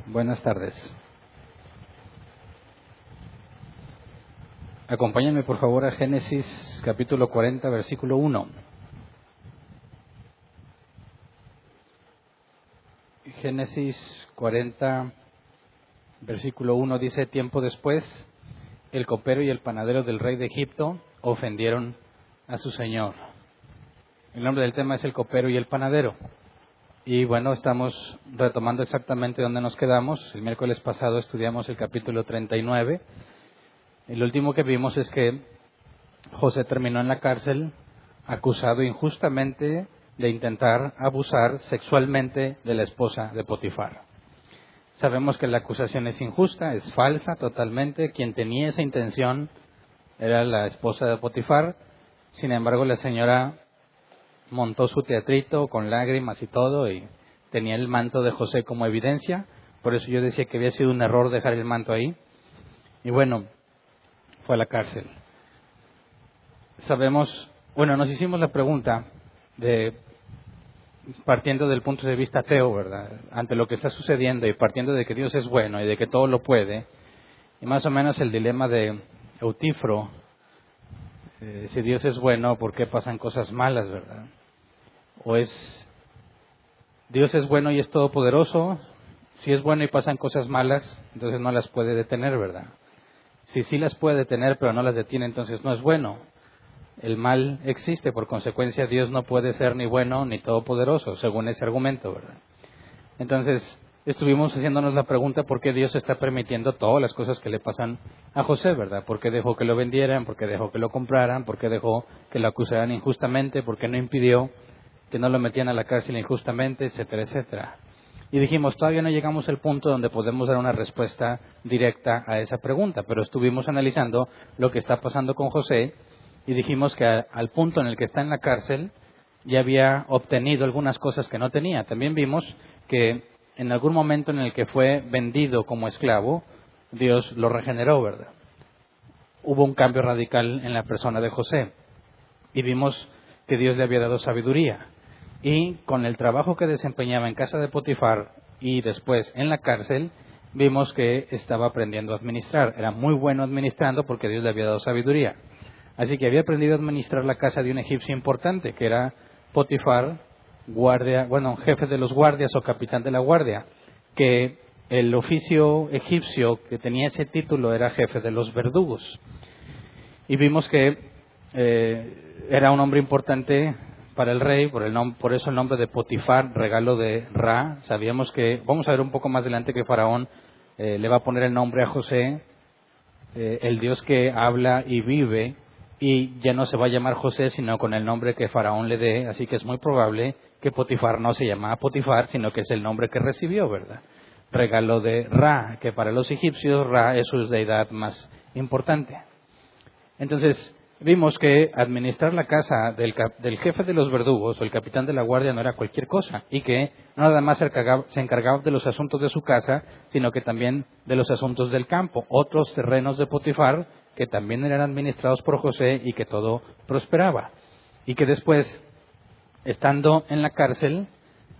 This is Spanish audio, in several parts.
Buenas tardes. Acompáñenme por favor a Génesis capítulo 40, versículo 1. Génesis 40, versículo 1 dice: tiempo después, el copero y el panadero del rey de Egipto ofendieron a su señor. El nombre del tema es el copero y el panadero. Y bueno, estamos retomando exactamente donde nos quedamos. El miércoles pasado estudiamos el capítulo 39. El último que vimos es que José terminó en la cárcel acusado injustamente de intentar abusar sexualmente de la esposa de Potifar. Sabemos que la acusación es injusta, es falsa totalmente. Quien tenía esa intención era la esposa de Potifar. Sin embargo, la señora montó su teatrito con lágrimas y todo y tenía el manto de José como evidencia. Por eso yo decía que había sido un error dejar el manto ahí. Y bueno, fue a la cárcel. Sabemos, nos hicimos la pregunta partiendo del punto de vista ateo, ¿verdad? Ante lo que está sucediendo y partiendo de que Dios es bueno y de que todo lo puede, y más o menos el dilema de Eutífro, si Dios es bueno, ¿por qué pasan cosas malas, verdad? O Dios es bueno y es todopoderoso, si es bueno y pasan cosas malas, entonces no las puede detener, ¿verdad? Si sí las puede detener pero no las detiene, entonces no es bueno. El mal existe, por consecuencia Dios no puede ser ni bueno ni todopoderoso, según ese argumento, ¿verdad? Entonces, estuvimos haciéndonos la pregunta por qué Dios está permitiendo todas las cosas que le pasan a José, ¿verdad? ¿Por qué dejó que lo vendieran? ¿Por qué dejó que lo compraran? ¿Por qué dejó que lo acusaran injustamente? ¿Por qué no impidió que no lo metían a la cárcel injustamente? Etcétera, etcétera. Y dijimos, todavía no llegamos al punto donde podemos dar una respuesta directa a esa pregunta, pero estuvimos analizando lo que está pasando con José y dijimos que al punto en el que está en la cárcel ya había obtenido algunas cosas que no tenía. También vimos que en algún momento en el que fue vendido como esclavo, Dios lo regeneró, ¿verdad? Hubo un cambio radical en la persona de José y vimos que Dios le había dado sabiduría. Y con el trabajo que desempeñaba en casa de Potifar y después en la cárcel, vimos que estaba aprendiendo a administrar. Era muy bueno administrando porque Dios le había dado sabiduría. Así que había aprendido a administrar la casa de un egipcio importante, que era Potifar, jefe de los guardias o capitán de la guardia, que el oficio egipcio que tenía ese título era jefe de los verdugos. Y vimos que era un hombre importante para el rey, por eso el nombre de Potifar, regalo de Ra. Sabíamos que, vamos a ver un poco más adelante que Faraón le va a poner el nombre a José, el Dios que habla y vive, y ya no se va a llamar José, sino con el nombre que Faraón le dé, así que es muy probable que Potifar no se llamaba Potifar, sino que es el nombre que recibió, ¿verdad? Regalo de Ra, que para los egipcios Ra es su deidad más importante. Entonces, vimos que administrar la casa del jefe de los verdugos o el capitán de la guardia no era cualquier cosa, y que no nada más se encargaba de los asuntos de su casa, sino que también de los asuntos del campo, otros terrenos de Potifar que también eran administrados por José y que todo prosperaba. Y que después, estando en la cárcel,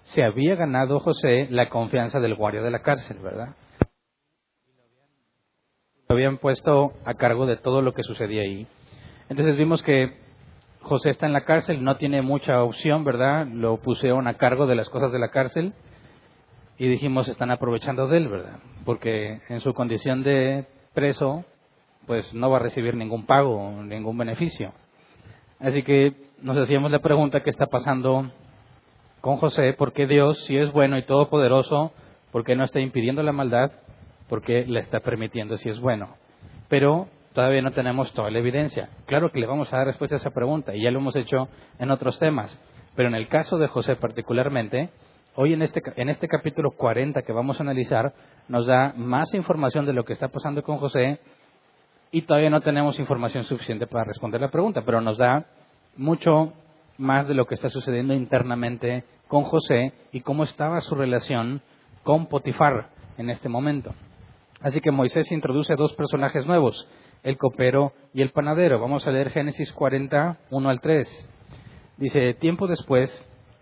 se había ganado José la confianza del guardia de la cárcel, ¿verdad? Lo habían puesto a cargo de todo lo que sucedía ahí. Entonces vimos que José está en la cárcel, no tiene mucha opción, ¿verdad? Lo pusieron a cargo de las cosas de la cárcel y dijimos, están aprovechando de él, ¿verdad? Porque en su condición de preso, pues no va a recibir ningún pago, ningún beneficio. Así que nos hacíamos la pregunta, ¿qué está pasando con José? ¿Por qué Dios, si es bueno y todopoderoso, por qué no está impidiendo la maldad? ¿Por qué la está permitiendo si es bueno? Pero todavía no tenemos toda la evidencia. Claro que le vamos a dar respuesta a esa pregunta y ya lo hemos hecho en otros temas. Pero en el caso de José particularmente, hoy en este capítulo 40 que vamos a analizar, nos da más información de lo que está pasando con José y todavía no tenemos información suficiente para responder la pregunta, pero nos da mucho más de lo que está sucediendo internamente con José y cómo estaba su relación con Potifar en este momento. Así que Moisés introduce dos personajes nuevos, el copero y el panadero. Vamos a leer Génesis 40, 1 al 3. Dice, tiempo después,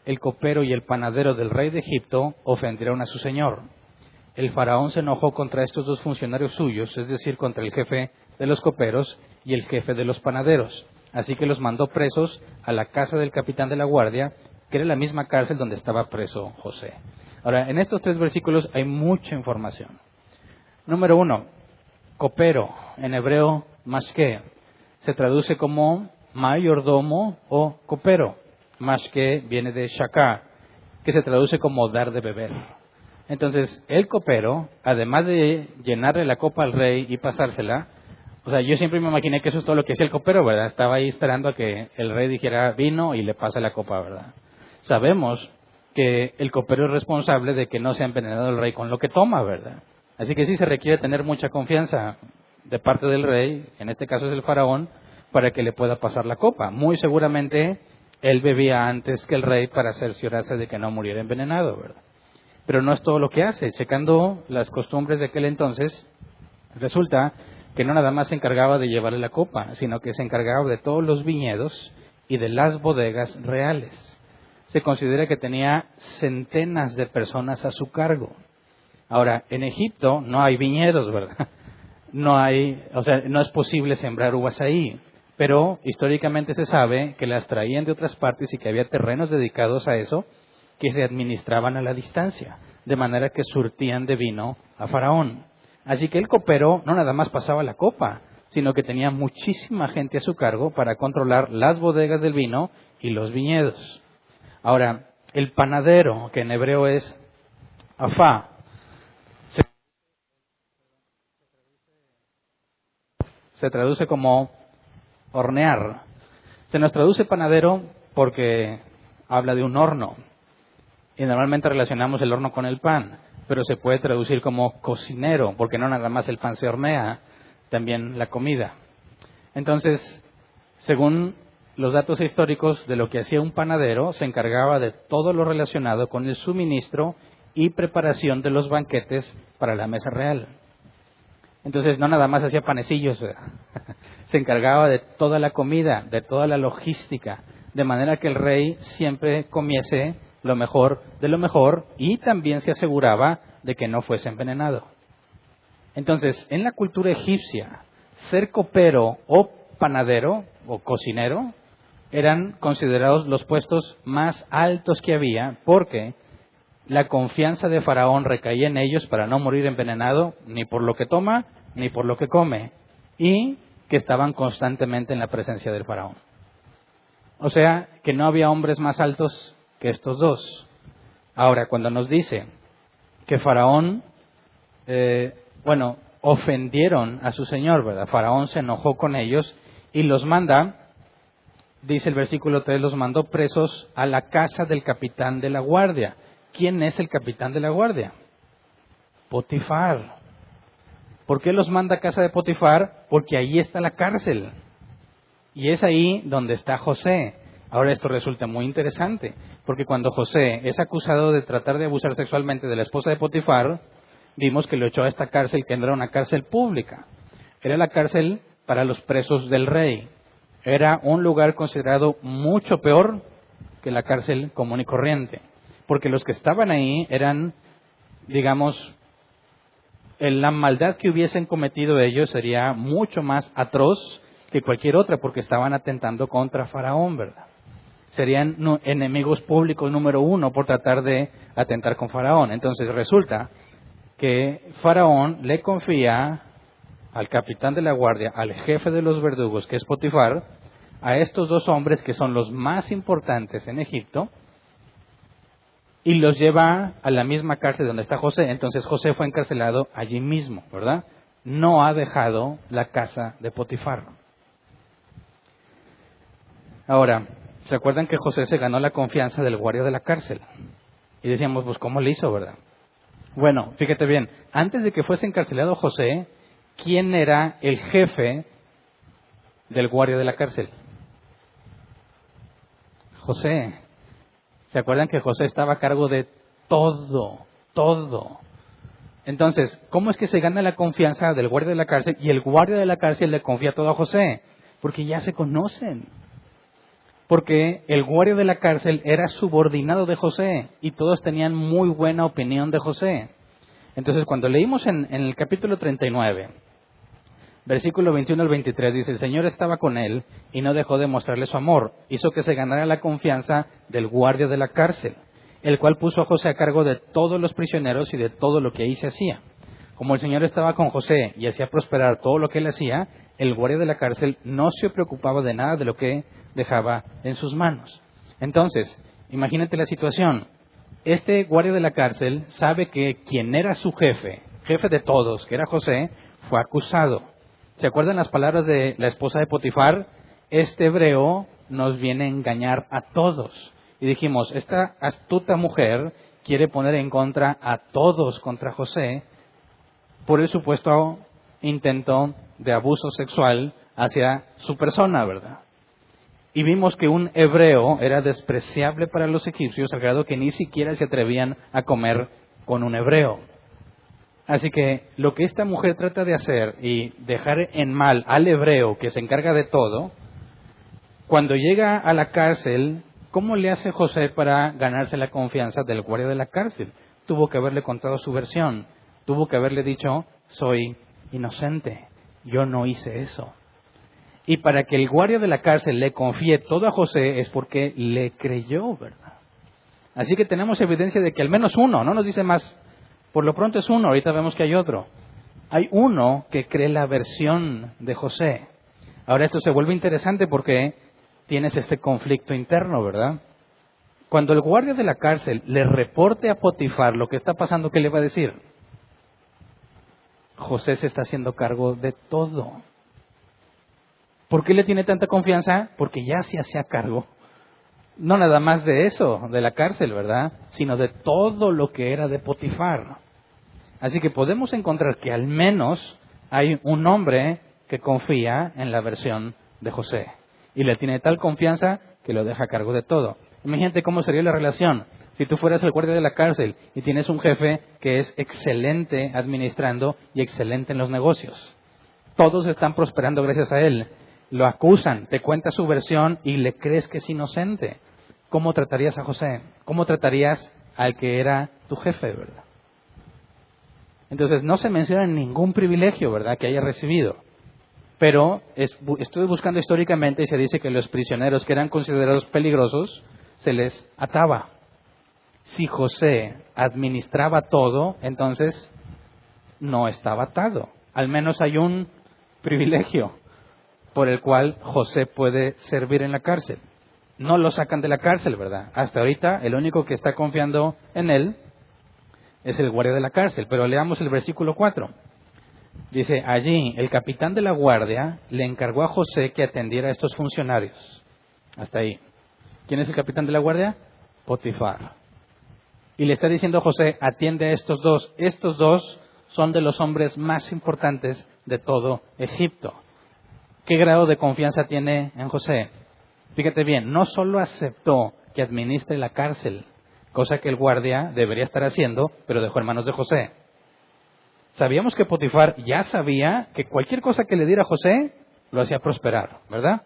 el copero y el panadero del rey de Egipto ofendieron a su señor. el faraón se enojó contra estos dos funcionarios suyos, es decir, contra el jefe de los coperos y el jefe de los panaderos. Así que los mandó presos a la casa del capitán de la guardia, que era la misma cárcel donde estaba preso José. Ahora, en estos 3 versículos hay mucha información. Número 1, copero, en hebreo, mashke, se traduce como mayordomo o copero. Mashke viene de shaka, que se traduce como dar de beber. Entonces, el copero, además de llenarle la copa al rey y pasársela, o sea, yo siempre me imaginé que eso es todo lo que hacía el copero, ¿verdad? Estaba ahí esperando a que el rey dijera vino y le pasa la copa, ¿verdad? Sabemos que el copero es responsable de que no sea envenenado el rey con lo que toma, ¿verdad? Así que sí se requiere tener mucha confianza de parte del rey, en este caso es el faraón, para que le pueda pasar la copa. Muy seguramente él bebía antes que el rey para cerciorarse de que no muriera envenenado, ¿verdad? Pero no es todo lo que hace. Checando las costumbres de aquel entonces, resulta que no nada más se encargaba de llevarle la copa, sino que se encargaba de todos los viñedos y de las bodegas reales. Se considera que tenía centenas de personas a su cargo. Ahora, en Egipto no hay viñedos, ¿verdad? No es posible sembrar uvas ahí, pero históricamente se sabe que las traían de otras partes y que había terrenos dedicados a eso que se administraban a la distancia, de manera que surtían de vino a Faraón. Así que el copero no nada más pasaba la copa, sino que tenía muchísima gente a su cargo para controlar las bodegas del vino y los viñedos. Ahora, el panadero, que en hebreo es afá, se traduce como hornear. Se nos traduce panadero porque habla de un horno. Y normalmente relacionamos el horno con el pan, pero se puede traducir como cocinero, porque no nada más el pan se hornea, también la comida. Entonces, según los datos históricos de lo que hacía un panadero, se encargaba de todo lo relacionado con el suministro y preparación de los banquetes para la mesa real. Entonces, no nada más hacía panecillos, se encargaba de toda la comida, de toda la logística, de manera que el rey siempre comiese lo mejor de lo mejor y también se aseguraba de que no fuese envenenado. Entonces, en la cultura egipcia, ser copero o panadero o cocinero eran considerados los puestos más altos que había porque la confianza de Faraón recaía en ellos para no morir envenenado ni por lo que toma ni por lo que come y que estaban constantemente en la presencia del Faraón. O sea, que no había hombres más altos que estos dos. Ahora, cuando nos dice que Faraón, ofendieron a su señor, ¿verdad? Faraón se enojó con ellos y los manda, dice el versículo 3, los mandó presos a la casa del capitán de la guardia. ¿Quién es el capitán de la guardia? Potifar. ¿Por qué los manda a casa de Potifar? Porque ahí está la cárcel. Y es ahí donde está José. Ahora esto resulta muy interesante, porque cuando José es acusado de tratar de abusar sexualmente de la esposa de Potifar, vimos que lo echó a esta cárcel que no era una cárcel pública. Era la cárcel para los presos del rey. Era un lugar considerado mucho peor que la cárcel común y corriente, porque los que estaban ahí eran, digamos, la maldad que hubiesen cometido ellos sería mucho más atroz que cualquier otra, porque estaban atentando contra Faraón, ¿verdad? Serían enemigos públicos número 1 por tratar de atentar con Faraón. Entonces resulta que Faraón le confía al capitán de la guardia, al jefe de los verdugos, que es Potifar, a estos dos hombres que son los más importantes en Egipto, y los lleva a la misma cárcel donde está José. Entonces José fue encarcelado allí mismo, ¿verdad? No ha dejado la casa de Potifar. Ahora, ¿se acuerdan que José se ganó la confianza del guardia de la cárcel? Y decíamos, pues, ¿cómo le hizo, verdad? Bueno, fíjate bien, antes de que fuese encarcelado José, ¿quién era el jefe del guardia de la cárcel? José. ¿Se acuerdan que José estaba a cargo de todo? Entonces, ¿cómo es que se gana la confianza del guardia de la cárcel y el guardia de la cárcel le confía todo a José? Porque ya se conocen. Porque el guardia de la cárcel era subordinado de José y todos tenían muy buena opinión de José. Entonces, cuando leímos en el capítulo 39, versículo 21 al 23, dice, el Señor estaba con él y no dejó de mostrarle su amor. Hizo que se ganara la confianza del guardia de la cárcel, el cual puso a José a cargo de todos los prisioneros y de todo lo que ahí se hacía. Como el Señor estaba con José y hacía prosperar todo lo que él hacía, el guardia de la cárcel no se preocupaba de nada de lo que dejaba en sus manos. Entonces, imagínate la situación. Este guardia de la cárcel sabe que quien era su jefe de todos, que era José, fue acusado. ¿Se acuerdan las palabras de la esposa de Potifar? Este hebreo nos viene a engañar a todos. Y dijimos, esta astuta mujer quiere poner en contra a todos contra José por el supuesto intento de abuso sexual hacia su persona, ¿verdad? Y vimos que un hebreo era despreciable para los egipcios al grado que ni siquiera se atrevían a comer con un hebreo. Así que lo que esta mujer trata de hacer y dejar en mal al hebreo que se encarga de todo, cuando llega a la cárcel, ¿cómo le hace José para ganarse la confianza del guardia de la cárcel? Tuvo que haberle contado su versión, tuvo que haberle dicho, soy inocente, yo no hice eso. Y para que el guardia de la cárcel le confíe todo a José es porque le creyó, ¿verdad? Así que tenemos evidencia de que al menos uno, no nos dice más, por lo pronto es uno, ahorita vemos que hay otro. Hay uno que cree la versión de José. Ahora esto se vuelve interesante porque tienes este conflicto interno, ¿verdad? Cuando el guardia de la cárcel le reporte a Potifar lo que está pasando, ¿qué le va a decir? José se está haciendo cargo de todo. ¿Por qué le tiene tanta confianza? Porque ya se hacía cargo. No nada más de eso, de la cárcel, ¿verdad? Sino de todo lo que era de Potifar. Así que podemos encontrar que al menos hay un hombre que confía en la versión de José. Y le tiene tal confianza que lo deja a cargo de todo. Imagínate cómo sería la relación si tú fueras el guardia de la cárcel y tienes un jefe que es excelente administrando y excelente en los negocios. Todos están prosperando gracias a él. Lo acusan, te cuenta su versión y le crees que es inocente. ¿Cómo tratarías a José? ¿Cómo tratarías al que era tu jefe, verdad? Entonces, no se menciona ningún privilegio, ¿verdad?, que haya recibido. Pero estuve buscando históricamente y se dice que los prisioneros que eran considerados peligrosos se les ataba. Si José administraba todo, entonces no estaba atado. Al menos hay un privilegio por el cual José puede servir en la cárcel. No lo sacan de la cárcel, ¿verdad? Hasta ahorita el único que está confiando en él es el guardia de la cárcel. Pero leamos el versículo 4. Dice, allí el capitán de la guardia le encargó a José que atendiera a estos funcionarios. Hasta ahí. ¿Quién es el capitán de la guardia? Potifar. Y le está diciendo a José, atiende a estos dos. Estos dos son de los hombres más importantes de todo Egipto. ¿Qué grado de confianza tiene en José? Fíjate bien, no solo aceptó que administre la cárcel, cosa que el guardia debería estar haciendo, pero dejó en manos de José. Sabíamos que Potifar ya sabía que cualquier cosa que le diera a José lo hacía prosperar, ¿verdad?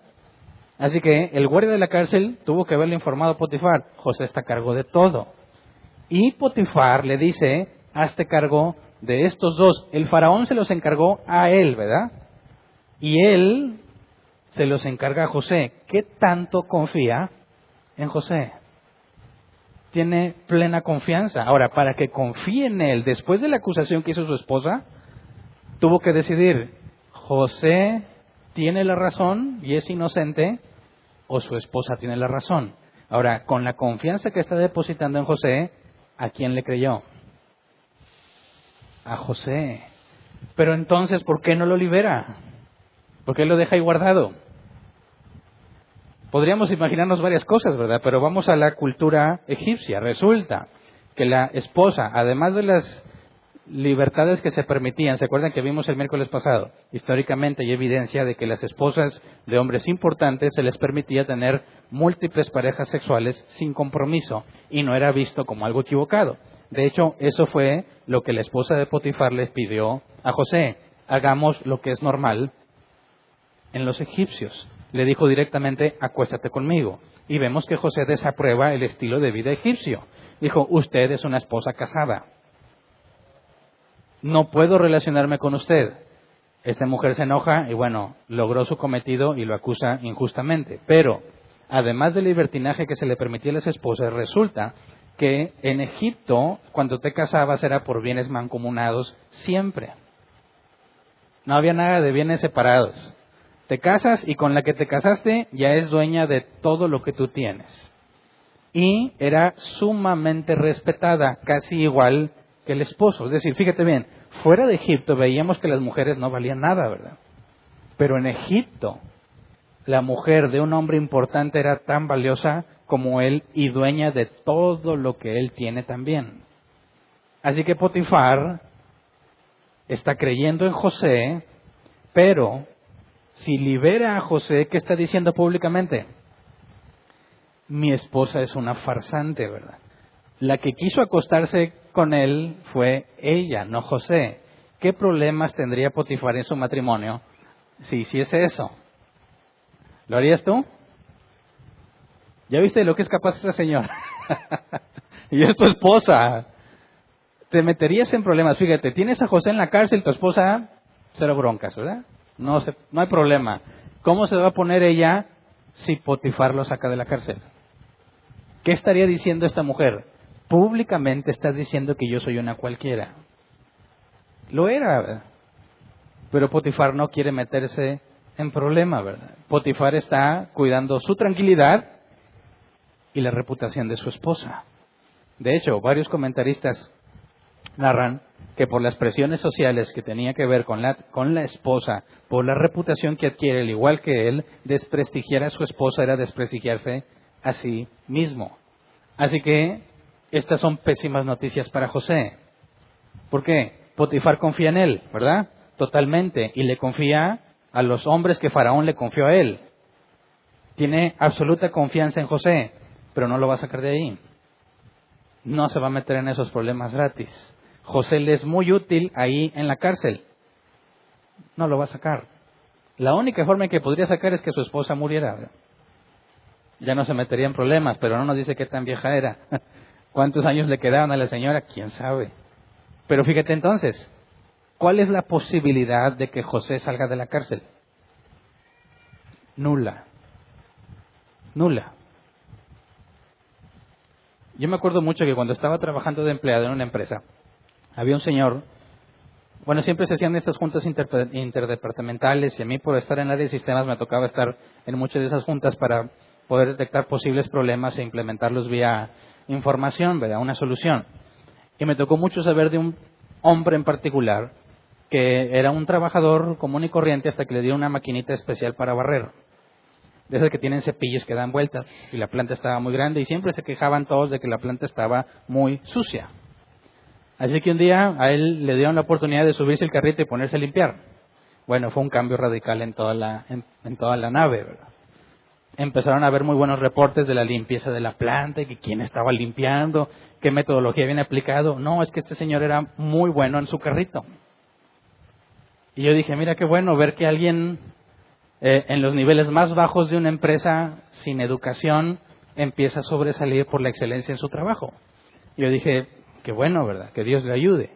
Así que el guardia de la cárcel tuvo que haberle informado a Potifar, José está a cargo de todo. Y Potifar le dice, hazte cargo de estos dos. El faraón se los encargó a él, ¿verdad? Y él se los encarga a José. ¿Qué tanto confía en José? Tiene plena confianza. Ahora, para que confíe en él, después de la acusación que hizo su esposa, tuvo que decidir, ¿José tiene la razón y es inocente o su esposa tiene la razón? Ahora, con la confianza que está depositando en José, ¿a quién le creyó? A José. Pero entonces, ¿por qué no lo libera? ¿Por qué lo deja ahí guardado? Podríamos imaginarnos varias cosas, ¿verdad? Pero vamos a la cultura egipcia. Resulta que la esposa, además de las libertades que se permitían, ¿se acuerdan que vimos el miércoles pasado? Históricamente hay evidencia de que las esposas de hombres importantes se les permitía tener múltiples parejas sexuales sin compromiso y no era visto como algo equivocado. De hecho, eso fue lo que la esposa de Potifar les pidió a José. Hagamos lo que es normal en los egipcios. Le dijo directamente, acuéstate conmigo. Y vemos que José desaprueba el estilo de vida egipcio. Dijo, usted es una esposa casada. no puedo relacionarme con usted. Esta mujer se enoja y bueno, logró su cometido y lo acusa injustamente. Pero, además del libertinaje que se le permitía a las esposas, resulta que en Egipto, cuando te casabas, era por bienes mancomunados siempre. No había nada de bienes separados. Te casas y con la que te casaste ya es dueña de todo lo que tú tienes. Y era sumamente respetada, casi igual que el esposo. Es decir, fíjate bien, fuera de Egipto veíamos que las mujeres no valían nada, ¿verdad? Pero en Egipto, la mujer de un hombre importante era tan valiosa como él y dueña de todo lo que él tiene también. Así que Potifar está creyendo en José, pero si libera a José, ¿qué está diciendo públicamente? Mi esposa es una farsante, ¿verdad? La que quiso acostarse con él fue ella, no José. ¿Qué problemas tendría Potifar en su matrimonio si hiciese eso? ¿Lo harías tú? ¿Ya viste lo que es capaz esa señora? Y es tu esposa. Te meterías en problemas. Fíjate, tienes a José en la cárcel, tu esposa, cero broncas, ¿verdad? No hay problema. ¿Cómo se va a poner ella si Potifar lo saca de la cárcel? ¿Qué estaría diciendo esta mujer? Públicamente estás diciendo que yo soy una cualquiera. Lo era, ¿verdad? Pero Potifar no quiere meterse en problema, ¿verdad? Potifar está cuidando su tranquilidad y la reputación de su esposa. De hecho, varios comentaristas narran que por las presiones sociales que tenía que ver con la esposa, por la reputación que adquiere, al igual que él, desprestigiar a su esposa era desprestigiarse a sí mismo. Así que estas son pésimas noticias para José. ¿Por qué? Potifar confía en él, ¿verdad? Totalmente. Y le confía a los hombres que Faraón le confió a él. Tiene absoluta confianza en José, pero no lo va a sacar de ahí. No se va a meter en esos problemas gratis. José le es muy útil ahí en la cárcel. No lo va a sacar. La única forma en que podría sacar es que su esposa muriera, ¿verdad? Ya no se metería en problemas, pero no nos dice qué tan vieja era. ¿Cuántos años le quedaban a la señora? ¿Quién sabe? Pero fíjate entonces, ¿cuál es la posibilidad de que José salga de la cárcel? Nula. Nula. Yo me acuerdo mucho que cuando estaba trabajando de empleado en una empresa, había un señor, bueno, siempre se hacían estas juntas interdepartamentales y a mí por estar en el área de sistemas me tocaba estar en muchas de esas juntas para poder detectar posibles problemas e implementarlos vía información, ¿verdad? Una solución. Y me tocó mucho saber de un hombre en particular que era un trabajador común y corriente hasta que le dieron una maquinita especial para barrer. De esas que tienen cepillos que dan vueltas y la planta estaba muy grande y siempre se quejaban todos de que la planta estaba muy sucia. Así que un día a él le dieron la oportunidad de subirse el carrito y ponerse a limpiar. Bueno, fue un cambio radical en toda la nave, ¿verdad? Empezaron a haber muy buenos reportes de la limpieza de la planta, y que quién estaba limpiando, qué metodología habían aplicado. No, es que este señor era muy bueno en su carrito. Y yo dije, mira qué bueno ver que alguien en los niveles más bajos de una empresa sin educación empieza a sobresalir por la excelencia en su trabajo. Y yo dije, qué bueno, ¿verdad? Que Dios le ayude.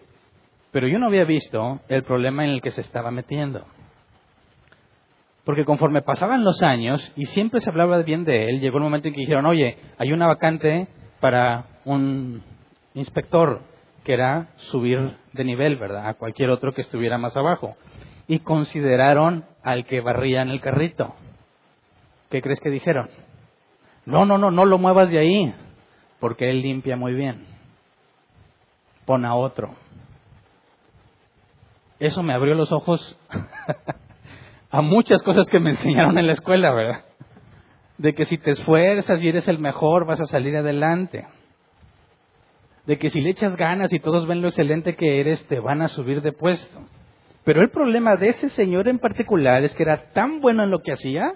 Pero yo no había visto el problema en el que se estaba metiendo. Porque conforme pasaban los años, y siempre se hablaba bien de él, llegó el momento en que dijeron, oye, hay una vacante para un inspector, que era subir de nivel, ¿verdad? A cualquier otro que estuviera más abajo. Y consideraron al que barría en el carrito. ¿Qué crees que dijeron? No lo muevas de ahí, porque él limpia muy bien. Pon a otro. Eso me abrió los ojos a muchas cosas que me enseñaron en la escuela, ¿verdad? De que si te esfuerzas y eres el mejor, vas a salir adelante. De que si le echas ganas y todos ven lo excelente que eres, te van a subir de puesto. Pero el problema de ese señor en particular es que era tan bueno en lo que hacía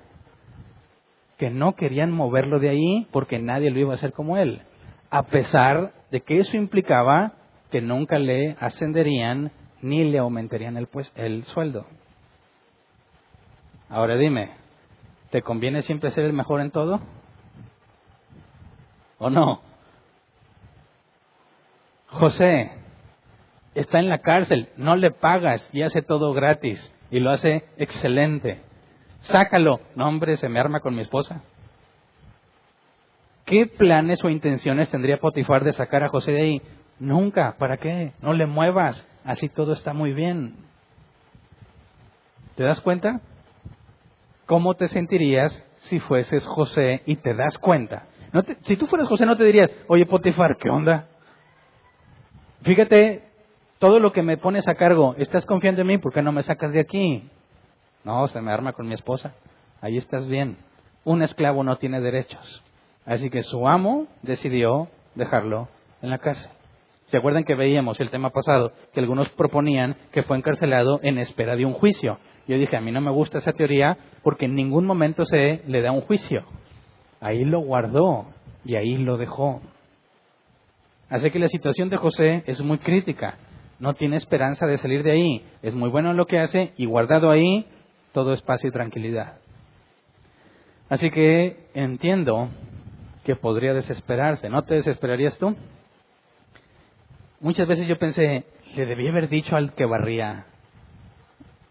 que no querían moverlo de ahí porque nadie lo iba a hacer como él. A pesar de que eso implicaba que nunca le ascenderían ni le aumentarían el sueldo. Ahora dime, ¿te conviene siempre ser el mejor en todo? ¿O no? José está en la cárcel, no le pagas y hace todo gratis y lo hace excelente. Sácalo. No, hombre, se me arma con mi esposa. ¿Qué planes o intenciones tendría Potifar de sacar a José de ahí? Nunca. ¿Para qué? No le muevas. Así todo está muy bien. ¿Te das cuenta? ¿Cómo te sentirías si fueses José y te das cuenta? Si tú fueras José no te dirías, oye Potifar, ¿qué onda? Fíjate, todo lo que me pones a cargo, ¿estás confiando en mí? ¿Por qué no me sacas de aquí? No, se me arma con mi esposa. Ahí estás bien. Un esclavo no tiene derechos. Así que su amo decidió dejarlo en la cárcel. ¿Se acuerdan que veíamos el tema pasado? Que algunos proponían que fue encarcelado en espera de un juicio. Yo dije, a mí no me gusta esa teoría porque en ningún momento se le da un juicio. Ahí lo guardó y ahí lo dejó. Así que la situación de José es muy crítica. No tiene esperanza de salir de ahí. Es muy bueno en lo que hace y guardado ahí, todo es paz y tranquilidad. Así que entiendo que podría desesperarse. ¿No te desesperarías tú? Muchas veces yo pensé, le debí haber dicho al que barría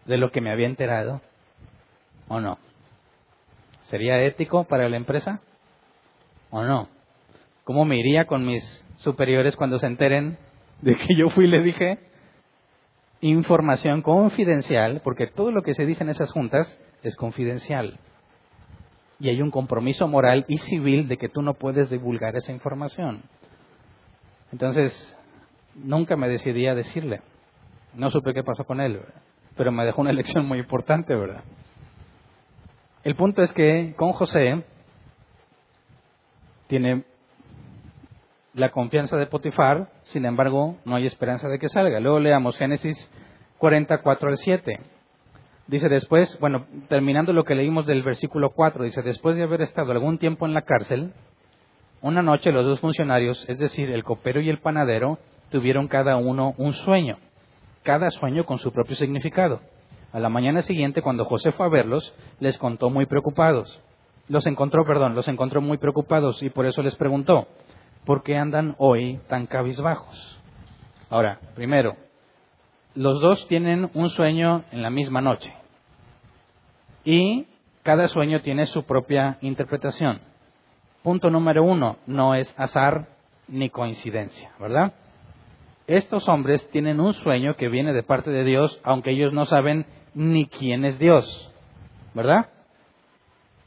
de lo que me había enterado, ¿o no? ¿Sería ético para la empresa? ¿O no? ¿Cómo me iría con mis superiores cuando se enteren de que yo fui y le dije información confidencial? Porque todo lo que se dice en esas juntas es confidencial. Y hay un compromiso moral y civil de que tú no puedes divulgar esa información. Entonces, nunca me decidí a decirle. No supe qué pasó con él, ¿verdad? Pero me dejó una lección muy importante, ¿verdad? El punto es que con José tiene la confianza de Potifar, sin embargo, no hay esperanza de que salga. Luego leamos Génesis 44 al 7. Dice después, bueno, terminando lo que leímos del versículo 4, dice, después de haber estado algún tiempo en la cárcel, una noche los dos funcionarios, es decir, el copero y el panadero, tuvieron cada uno un sueño, cada sueño con su propio significado. A la mañana siguiente, cuando José fue a verlos, les contó muy preocupados. Los encontró muy preocupados y por eso les preguntó, ¿por qué andan hoy tan cabizbajos? Ahora, primero, los dos tienen un sueño en la misma noche y cada sueño tiene su propia interpretación. Punto número 1, no es azar ni coincidencia, ¿verdad? Estos hombres tienen un sueño que viene de parte de Dios, aunque ellos no saben ni quién es Dios, ¿verdad?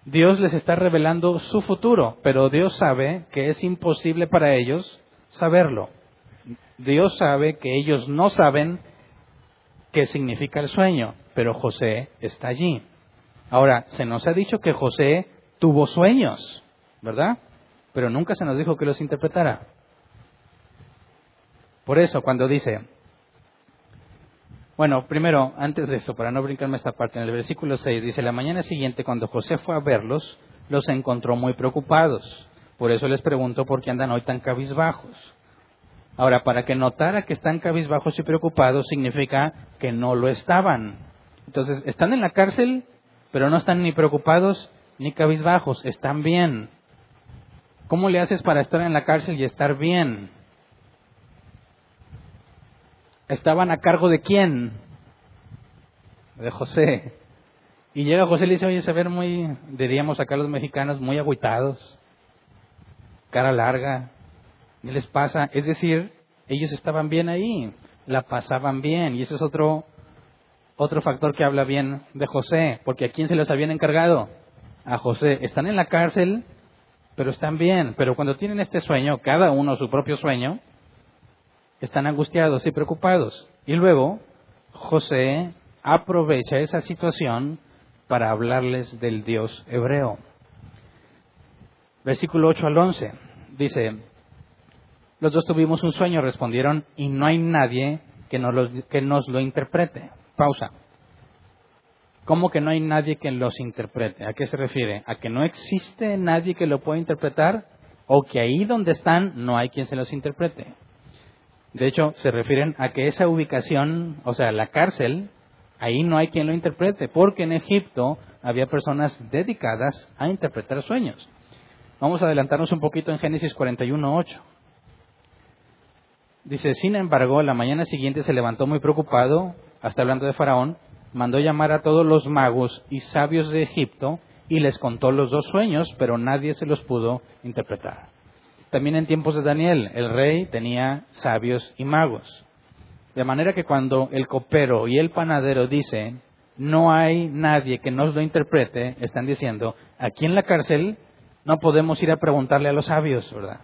Dios les está revelando su futuro, pero Dios sabe que es imposible para ellos saberlo. Dios sabe que ellos no saben qué significa el sueño, pero José está allí. Ahora, se nos ha dicho que José tuvo sueños, ¿verdad? Pero nunca se nos dijo que los interpretara. Por eso, cuando dice, bueno, primero, antes de eso, para no brincarme esta parte, en el versículo 6 dice, la mañana siguiente, cuando José fue a verlos, los encontró muy preocupados. Por eso les preguntó por qué andan hoy tan cabizbajos. Ahora, para que notara que están cabizbajos y preocupados, significa que no lo estaban. Entonces, están en la cárcel, pero no están ni preocupados ni cabizbajos, están bien. ¿Cómo le haces para estar en la cárcel y estar bien? ¿Estaban a cargo de quién? De José. Y llega José y le dice, oye, se ven muy, diríamos acá los mexicanos, muy agüitados, cara larga. ¿Qué les pasa? Es decir, ellos estaban bien ahí, la pasaban bien. Y ese es otro factor que habla bien de José, porque ¿a quién se los habían encargado? A José. Están en la cárcel, pero están bien. Pero cuando tienen este sueño, cada uno su propio sueño, están angustiados y preocupados. Y luego, José aprovecha esa situación para hablarles del Dios hebreo. Versículo 8 al 11, dice, los dos tuvimos un sueño, respondieron, y no hay nadie que nos lo interprete. Pausa. ¿Cómo que no hay nadie que los interprete? ¿A qué se refiere? ¿A que no existe nadie que lo pueda interpretar? ¿O que ahí donde están no hay quien se los interprete? De hecho, se refieren a que esa ubicación, o sea, la cárcel, ahí no hay quien lo interprete, porque en Egipto había personas dedicadas a interpretar sueños. Vamos a adelantarnos un poquito en Génesis 41:8. Dice, sin embargo, la mañana siguiente se levantó muy preocupado, hasta hablando de Faraón, mandó llamar a todos los magos y sabios de Egipto y les contó los 2 sueños, pero nadie se los pudo interpretar. También en tiempos de Daniel, el rey tenía sabios y magos. De manera que cuando el copero y el panadero dicen, no hay nadie que nos lo interprete, están diciendo, aquí en la cárcel no podemos ir a preguntarle a los sabios, ¿verdad?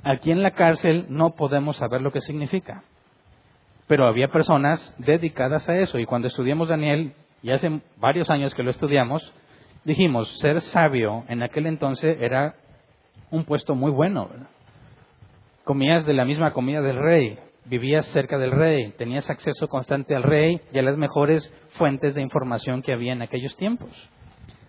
Aquí en la cárcel no podemos saber lo que significa. Pero había personas dedicadas a eso. Y cuando estudiamos Daniel, y hace varios años que lo estudiamos, dijimos, ser sabio en aquel entonces era un puesto muy bueno, ¿verdad? Comías de la misma comida del rey, vivías cerca del rey, tenías acceso constante al rey y a las mejores fuentes de información que había en aquellos tiempos.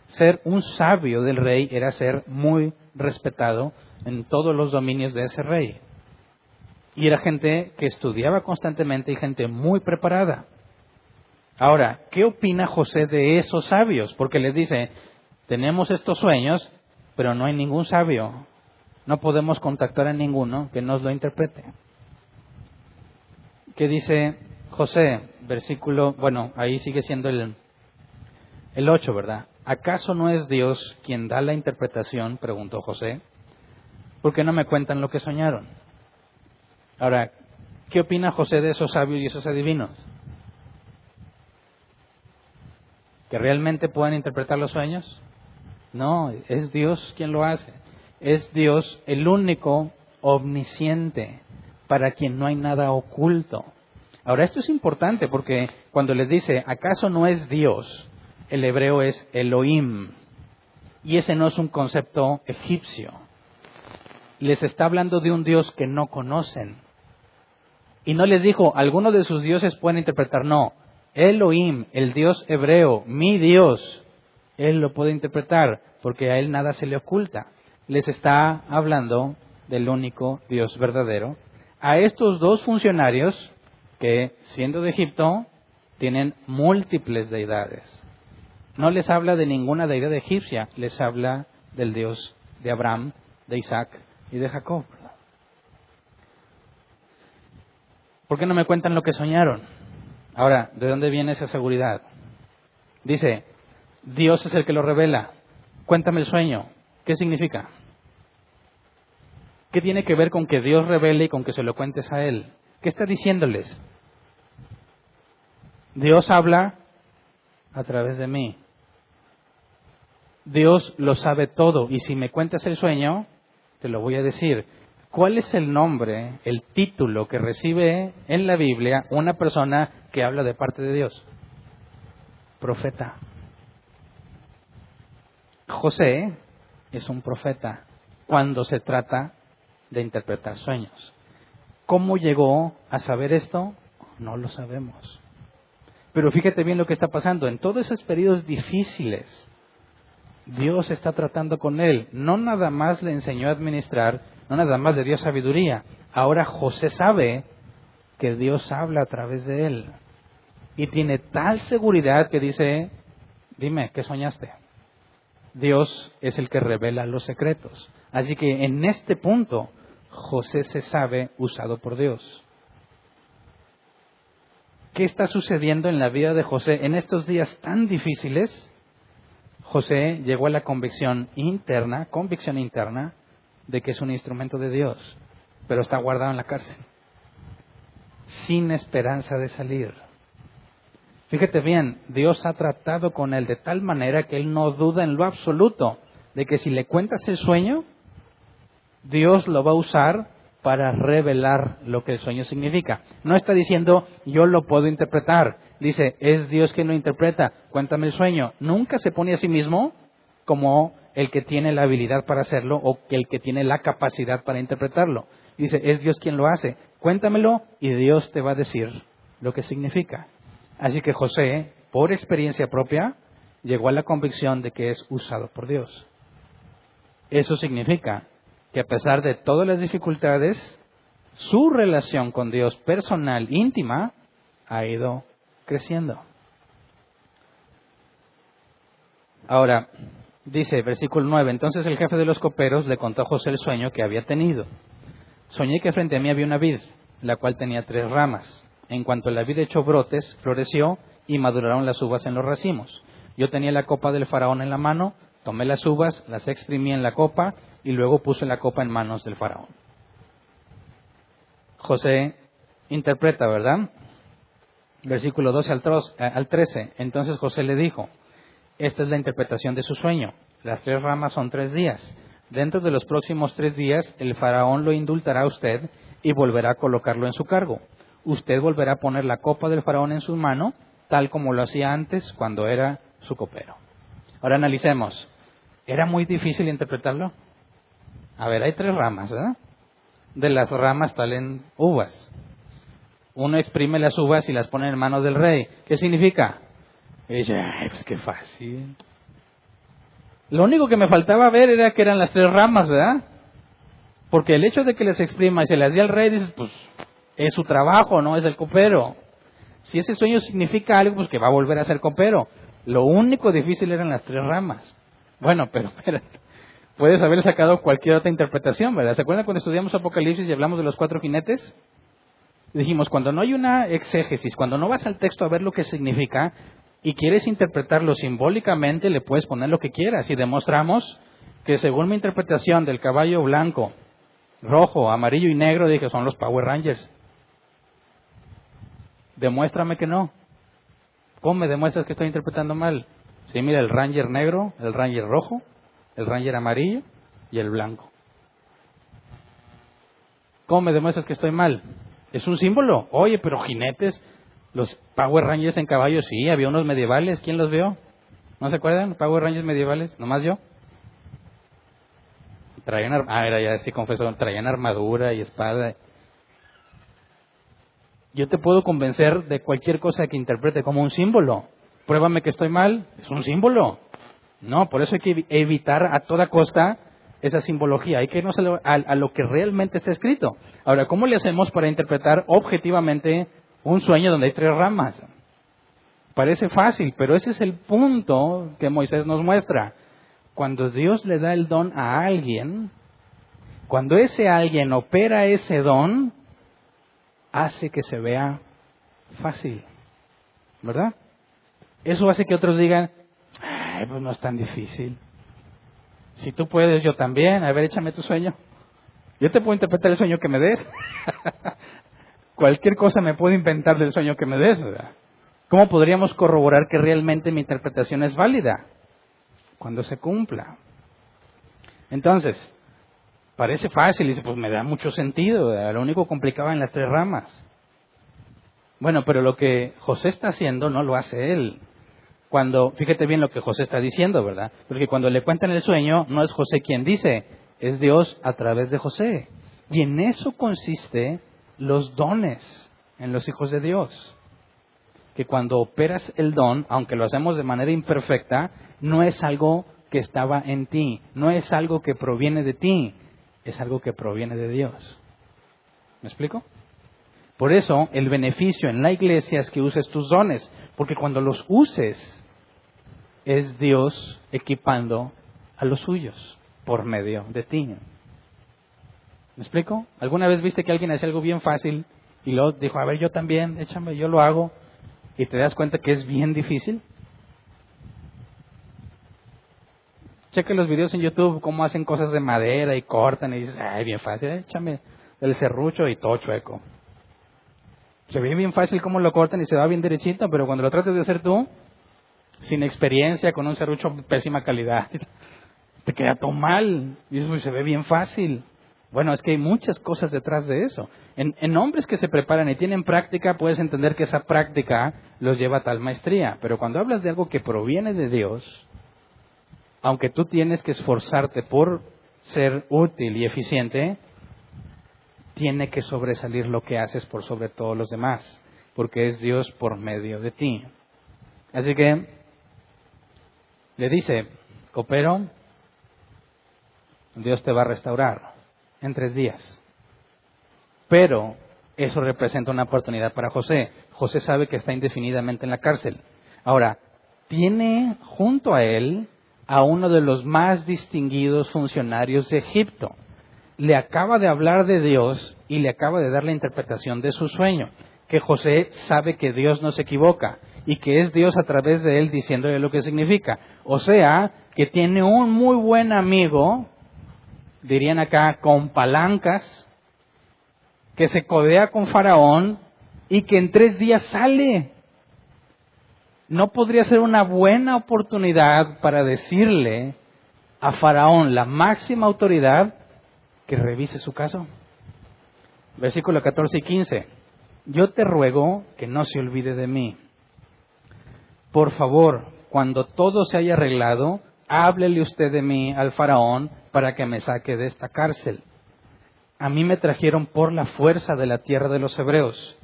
Ser un sabio del rey era ser muy respetado en todos los dominios de ese rey. Y era gente que estudiaba constantemente y gente muy preparada. Ahora, ¿qué opina José de esos sabios? Porque les dice, tenemos estos sueños, pero no hay ningún sabio. No podemos contactar a ninguno que nos lo interprete. ¿Qué dice José? Versículo, bueno, ahí sigue siendo el 8, ¿verdad? ¿Acaso no es Dios quien da la interpretación? Preguntó José. ¿Por qué no me cuentan lo que soñaron? Ahora, ¿qué opina José de esos sabios y esos adivinos? ¿Que realmente puedan interpretar los sueños? No, es Dios quien lo hace. Es Dios el único omnisciente, para quien no hay nada oculto. Ahora, esto es importante porque cuando les dice, ¿acaso no es Dios? El hebreo es Elohim. Y ese no es un concepto egipcio. Les está hablando de un Dios que no conocen. Y no les dijo, algunos de sus dioses pueden interpretar. No, Elohim, el Dios hebreo, mi Dios, Él lo puede interpretar porque a Él nada se le oculta. Les está hablando del único Dios verdadero. A estos 2 funcionarios que, siendo de Egipto, tienen múltiples deidades. No les habla de ninguna deidad egipcia, les habla del Dios de Abraham, de Isaac y de Jacob. ¿Por qué no me cuentan lo que soñaron? Ahora, ¿de dónde viene esa seguridad? Dice, Dios es el que lo revela. Cuéntame el sueño. ¿Qué significa? ¿Qué tiene que ver con que Dios revele y con que se lo cuentes a Él? ¿Qué está diciéndoles? Dios habla a través de mí. Dios lo sabe todo y si me cuentas el sueño, te lo voy a decir. ¿Cuál es el nombre, el título que recibe en la Biblia una persona que habla de parte de Dios? Profeta. José es un profeta cuando se trata de interpretar sueños. ¿Cómo llegó a saber esto? No lo sabemos. Pero fíjate bien lo que está pasando. En todos esos periodos difíciles, Dios está tratando con él. No nada más le enseñó a administrar, no nada más le dio sabiduría. Ahora José sabe que Dios habla a través de él. Y tiene tal seguridad que dice, dime, ¿qué soñaste? Dios es el que revela los secretos. Así que en este punto, José se sabe usado por Dios. ¿Qué está sucediendo en la vida de José en estos días tan difíciles? José llegó a la convicción interna, de que es un instrumento de Dios, pero está guardado en la cárcel, sin esperanza de salir. Fíjate bien, Dios ha tratado con él de tal manera que él no duda en lo absoluto de que si le cuentas el sueño, Dios lo va a usar para revelar lo que el sueño significa. No está diciendo, yo lo puedo interpretar. Dice, es Dios quien lo interpreta, cuéntame el sueño. Nunca se pone a sí mismo como el que tiene la habilidad para hacerlo o el que tiene la capacidad para interpretarlo. Dice, es Dios quien lo hace, cuéntamelo y Dios te va a decir lo que significa. Así que José, por experiencia propia, llegó a la convicción de que es usado por Dios. Eso significa que a pesar de todas las dificultades, su relación con Dios personal, íntima, ha ido creciendo. Ahora, dice, versículo 9, entonces el jefe de los coperos le contó a José el sueño que había tenido. Soñé que frente a mí había una vid la cual tenía 3 ramas. En cuanto la vid echó brotes, floreció y maduraron las uvas en los racimos. Yo tenía la copa del faraón en la mano, tomé las uvas, las exprimí en la copa y luego puse la copa en manos del faraón. José interpreta, ¿verdad? Versículo 12 al 13. Entonces José le dijo, esta es la interpretación de su sueño. Las 3 ramas son 3 días. Dentro de los próximos 3 días, el faraón lo indultará a usted y volverá a colocarlo en su cargo. Usted volverá a poner la copa del faraón en su mano, tal como lo hacía antes cuando era su copero. Ahora analicemos. ¿Era muy difícil interpretarlo? A ver, hay 3 ramas, ¿verdad? De las ramas salen uvas. Uno exprime las uvas y las pone en manos del rey. ¿Qué significa? Y dice, ay, pues qué fácil. Lo único que me faltaba ver era que eran las 3 ramas, ¿verdad? Porque el hecho de que les exprima y se las dé al rey, dices, pues es su trabajo, no es del copero. Si ese sueño significa algo, pues que va a volver a ser copero. Lo único difícil eran las 3 ramas. Bueno, pero puedes haber sacado cualquier otra interpretación, ¿verdad? ¿Se acuerdan cuando estudiamos Apocalipsis y hablamos de los 4 jinetes? Dijimos, cuando no hay una exégesis, cuando no vas al texto a ver lo que significa y quieres interpretarlo simbólicamente, le puedes poner lo que quieras. Y demostramos que según mi interpretación del caballo blanco, rojo, amarillo y negro, dije, son los Power Rangers. Demuéstrame que no. ¿Cómo me demuestras que estoy interpretando mal? Sí, mira, el Ranger negro, el Ranger rojo, el Ranger amarillo y el blanco. ¿Cómo me demuestras que estoy mal? Es un símbolo. Oye, pero jinetes, los Power Rangers en caballos, sí, había unos medievales. ¿Quién los vio? ¿No se acuerdan? Power Rangers medievales, nomás yo. Traían, traían armadura y espada. Yo te puedo convencer de cualquier cosa que interprete como un símbolo. Pruébame que estoy mal, es un símbolo. No, por eso hay que evitar a toda costa esa simbología. Hay que irnos a lo que realmente está escrito. Ahora, ¿cómo le hacemos para interpretar objetivamente un sueño donde hay 3 ramas? Parece fácil, pero ese es el punto que Moisés nos muestra. Cuando Dios le da el don a alguien, cuando ese alguien opera ese don, hace que se vea fácil, ¿verdad? Eso hace que otros digan, ay, pues no es tan difícil. Si tú puedes, yo también. A ver, échame tu sueño. Yo te puedo interpretar el sueño que me des. Cualquier cosa me puedo inventar del sueño que me des, ¿verdad? ¿Cómo podríamos corroborar que realmente mi interpretación es válida? Cuando se cumpla. Entonces, parece fácil, y dice, pues me da mucho sentido, ¿verdad? Lo único complicado en las 3 ramas. Bueno, pero lo que José está haciendo no lo hace él. Fíjate bien lo que José está diciendo, ¿verdad? Porque cuando le cuentan el sueño, no es José quien dice, es Dios a través de José. Y en eso consiste los dones en los hijos de Dios. Que cuando operas el don, aunque lo hacemos de manera imperfecta, no es algo que estaba en ti, no es algo que proviene de ti, es algo que proviene de Dios. ¿Me explico? Por eso, el beneficio en la iglesia es que uses tus dones, porque cuando los uses, es Dios equipando a los suyos por medio de ti. ¿Me explico? ¿Alguna vez viste que alguien hacía algo bien fácil y luego dijo, a ver, yo también, échame, yo lo hago, y te das cuenta que es bien difícil? Checa los videos en YouTube, cómo hacen cosas de madera y cortan y dices, ay, bien fácil, échame el serrucho y todo chueco. Se ve bien fácil cómo lo cortan y se va bien derechito, pero cuando lo trates de hacer tú, sin experiencia, con un serrucho de pésima calidad, te queda todo mal. Y eso se ve bien fácil. Bueno, es que hay muchas cosas detrás de eso. En hombres que se preparan y tienen práctica, puedes entender que esa práctica los lleva a tal maestría. Pero cuando hablas de algo que proviene de Dios, aunque tú tienes que esforzarte por ser útil y eficiente, tiene que sobresalir lo que haces por sobre todos los demás, porque es Dios por medio de ti. Así que le dice, copero, Dios te va a restaurar en 3 días. Pero eso representa una oportunidad para José. José sabe que está indefinidamente en la cárcel. Ahora, tiene junto a él a uno de los más distinguidos funcionarios de Egipto. Le acaba de hablar de Dios y le acaba de dar la interpretación de su sueño. Que José sabe que Dios no se equivoca y que es Dios a través de él diciéndole lo que significa. O sea, que tiene un muy buen amigo, dirían acá, con palancas, que se codea con Faraón y que en 3 días sale. ¿No podría ser una buena oportunidad para decirle a Faraón, la máxima autoridad, que revise su caso? Versículo 14 y 15. Yo te ruego que no se olvide de mí. Por favor, cuando todo se haya arreglado, háblele usted de mí al Faraón para que me saque de esta cárcel. A mí me trajeron por la fuerza de la tierra de los hebreos.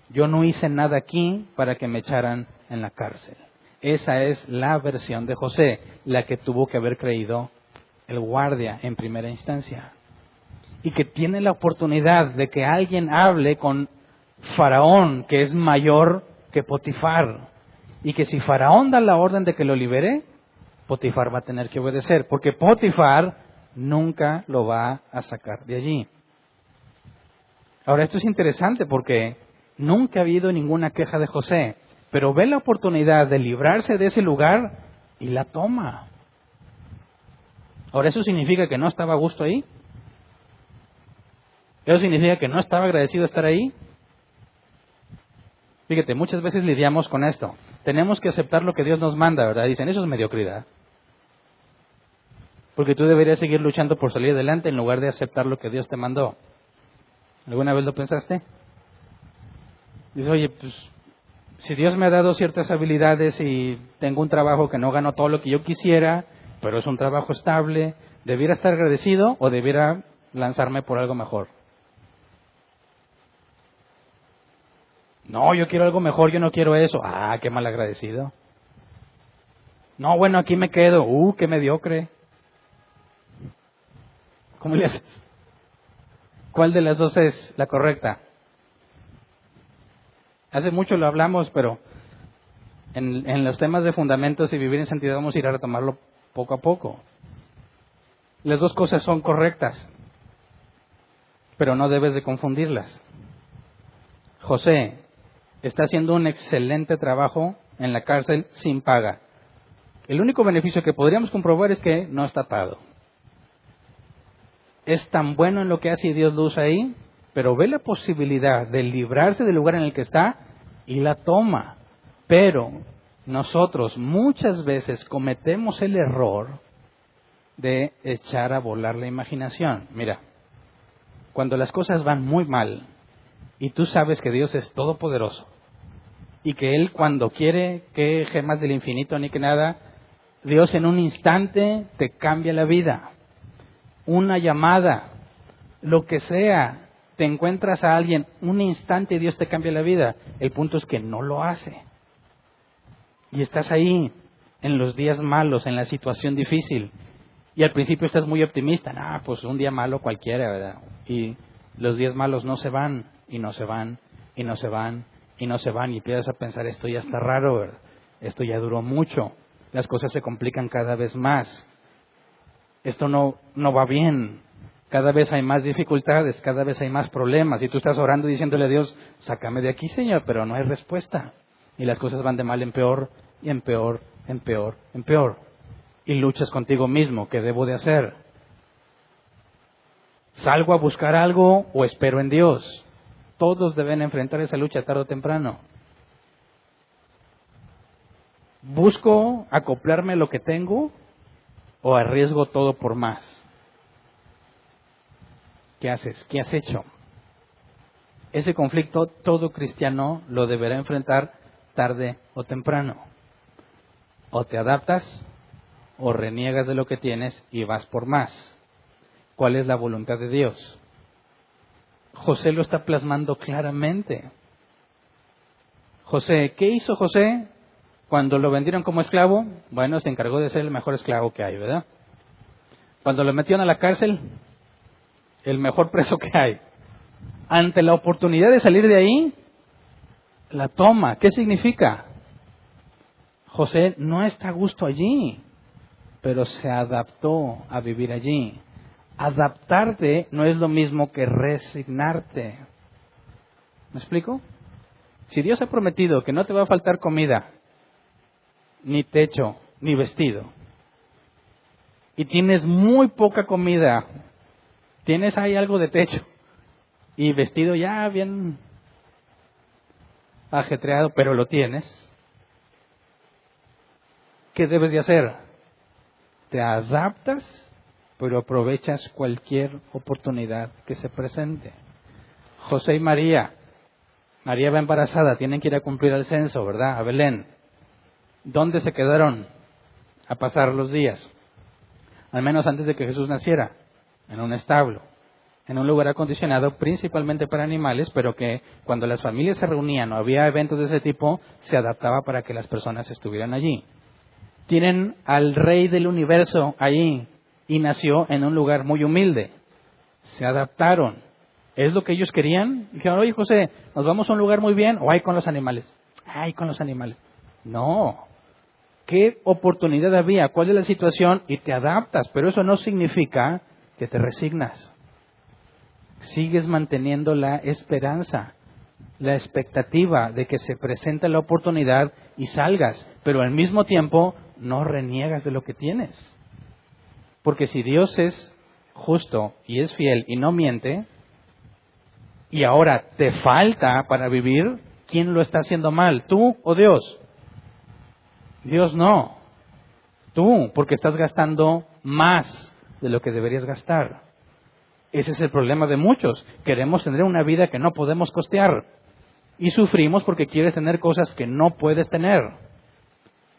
Yo no hice nada aquí para que me echaran en la cárcel. Esa es la versión de José, la que tuvo que haber creído el guardia en primera instancia. Y que tiene la oportunidad de que alguien hable con Faraón, que es mayor que Potifar. Y que si Faraón da la orden de que lo libere, Potifar va a tener que obedecer, porque Potifar nunca lo va a sacar de allí. Ahora, esto es interesante porque nunca ha habido ninguna queja de José, pero ve la oportunidad de librarse de ese lugar y la toma. Ahora, ¿eso significa que no estaba a gusto ahí? ¿Eso significa que no estaba agradecido de estar ahí? Fíjate, muchas veces lidiamos con esto. Tenemos que aceptar lo que Dios nos manda, ¿verdad? Dicen, eso es mediocridad. Porque tú deberías seguir luchando por salir adelante en lugar de aceptar lo que Dios te mandó. ¿Alguna vez lo pensaste? Dices, oye, pues, si Dios me ha dado ciertas habilidades y tengo un trabajo que no gano todo lo que yo quisiera, pero es un trabajo estable, ¿debiera estar agradecido o debiera lanzarme por algo mejor? No, yo quiero algo mejor, yo no quiero eso. Ah, qué mal agradecido. No, bueno, aquí me quedo. Qué mediocre. ¿Cómo le haces? ¿Cuál de las dos es la correcta? Hace mucho lo hablamos, pero en los temas de fundamentos y vivir en santidad vamos a ir a retomarlo poco a poco. Las dos cosas son correctas, pero no debes de confundirlas. José está haciendo un excelente trabajo en la cárcel sin paga. El único beneficio que podríamos comprobar es que no está atado. Es tan bueno en lo que hace y Dios lo usa ahí, pero ve la posibilidad de librarse del lugar en el que está y la toma. Pero nosotros muchas veces cometemos el error de echar a volar la imaginación. Mira, cuando las cosas van muy mal y tú sabes que Dios es todopoderoso y que Él cuando quiere que gemas del infinito ni que nada, Dios en un instante te cambia la vida. Una llamada, lo que sea, te encuentras a alguien, un instante y Dios te cambia la vida. El punto es que no lo hace. Y estás ahí, en los días malos, en la situación difícil. Y al principio estás muy optimista. Pues un día malo cualquiera, ¿verdad? Y los días malos no se van, y no se van, y no se van, y no se van. Y empiezas a pensar, esto ya está raro, ¿verdad? Esto ya duró mucho. Las cosas se complican cada vez más. Esto no va bien. Cada vez hay más dificultades, cada vez hay más problemas. Y tú estás orando y diciéndole a Dios, sácame de aquí, Señor, pero no hay respuesta. Y las cosas van de mal en peor, y en peor, en peor, en peor. Y luchas contigo mismo, ¿qué debo de hacer? ¿Salgo a buscar algo o espero en Dios? Todos deben enfrentar esa lucha tarde o temprano. ¿Busco acoplarme a lo que tengo o arriesgo todo por más? ¿Qué haces? ¿Qué has hecho? Ese conflicto todo cristiano lo deberá enfrentar tarde o temprano. O te adaptas o reniegas de lo que tienes y vas por más. ¿Cuál es la voluntad de Dios? José lo está plasmando claramente. José, ¿qué hizo José cuando lo vendieron como esclavo? Bueno, se encargó de ser el mejor esclavo que hay, ¿verdad? Cuando lo metieron a la cárcel, el mejor preso que hay. Ante la oportunidad de salir de ahí, la toma. ¿Qué significa? José no está a gusto allí, pero se adaptó a vivir allí. Adaptarte no es lo mismo que resignarte. ¿Me explico? Si Dios ha prometido que no te va a faltar comida, ni techo, ni vestido, y tienes muy poca comida, tienes ahí algo de techo y vestido ya bien ajetreado, pero lo tienes, ¿qué debes de hacer? Te adaptas, pero aprovechas cualquier oportunidad que se presente. José y María va embarazada, tienen que ir a cumplir el censo, ¿verdad? A Belén. ¿Dónde se quedaron a pasar los días? Al menos antes de que Jesús naciera, en un establo, en un lugar acondicionado principalmente para animales, pero que cuando las familias se reunían o había eventos de ese tipo, se adaptaba para que las personas estuvieran allí. Tienen al Rey del universo allí y nació en un lugar muy humilde. Se adaptaron. ¿Es lo que ellos querían? Dijeron, oye José, nos vamos a un lugar muy bien, o hay con los animales. Ay, con los animales. No. ¿Qué oportunidad había? ¿Cuál es la situación? Y te adaptas, pero eso no significa que te resignas. Sigues manteniendo la esperanza, la expectativa de que se presente la oportunidad y salgas, pero al mismo tiempo no reniegas de lo que tienes. Porque si Dios es justo y es fiel y no miente, y ahora te falta para vivir, ¿quién lo está haciendo mal? ¿Tú o Dios? Dios no. Tú, porque estás gastando más de lo que deberías gastar. Ese es el problema de muchos. Queremos tener una vida que no podemos costear. Y sufrimos porque quieres tener cosas que no puedes tener.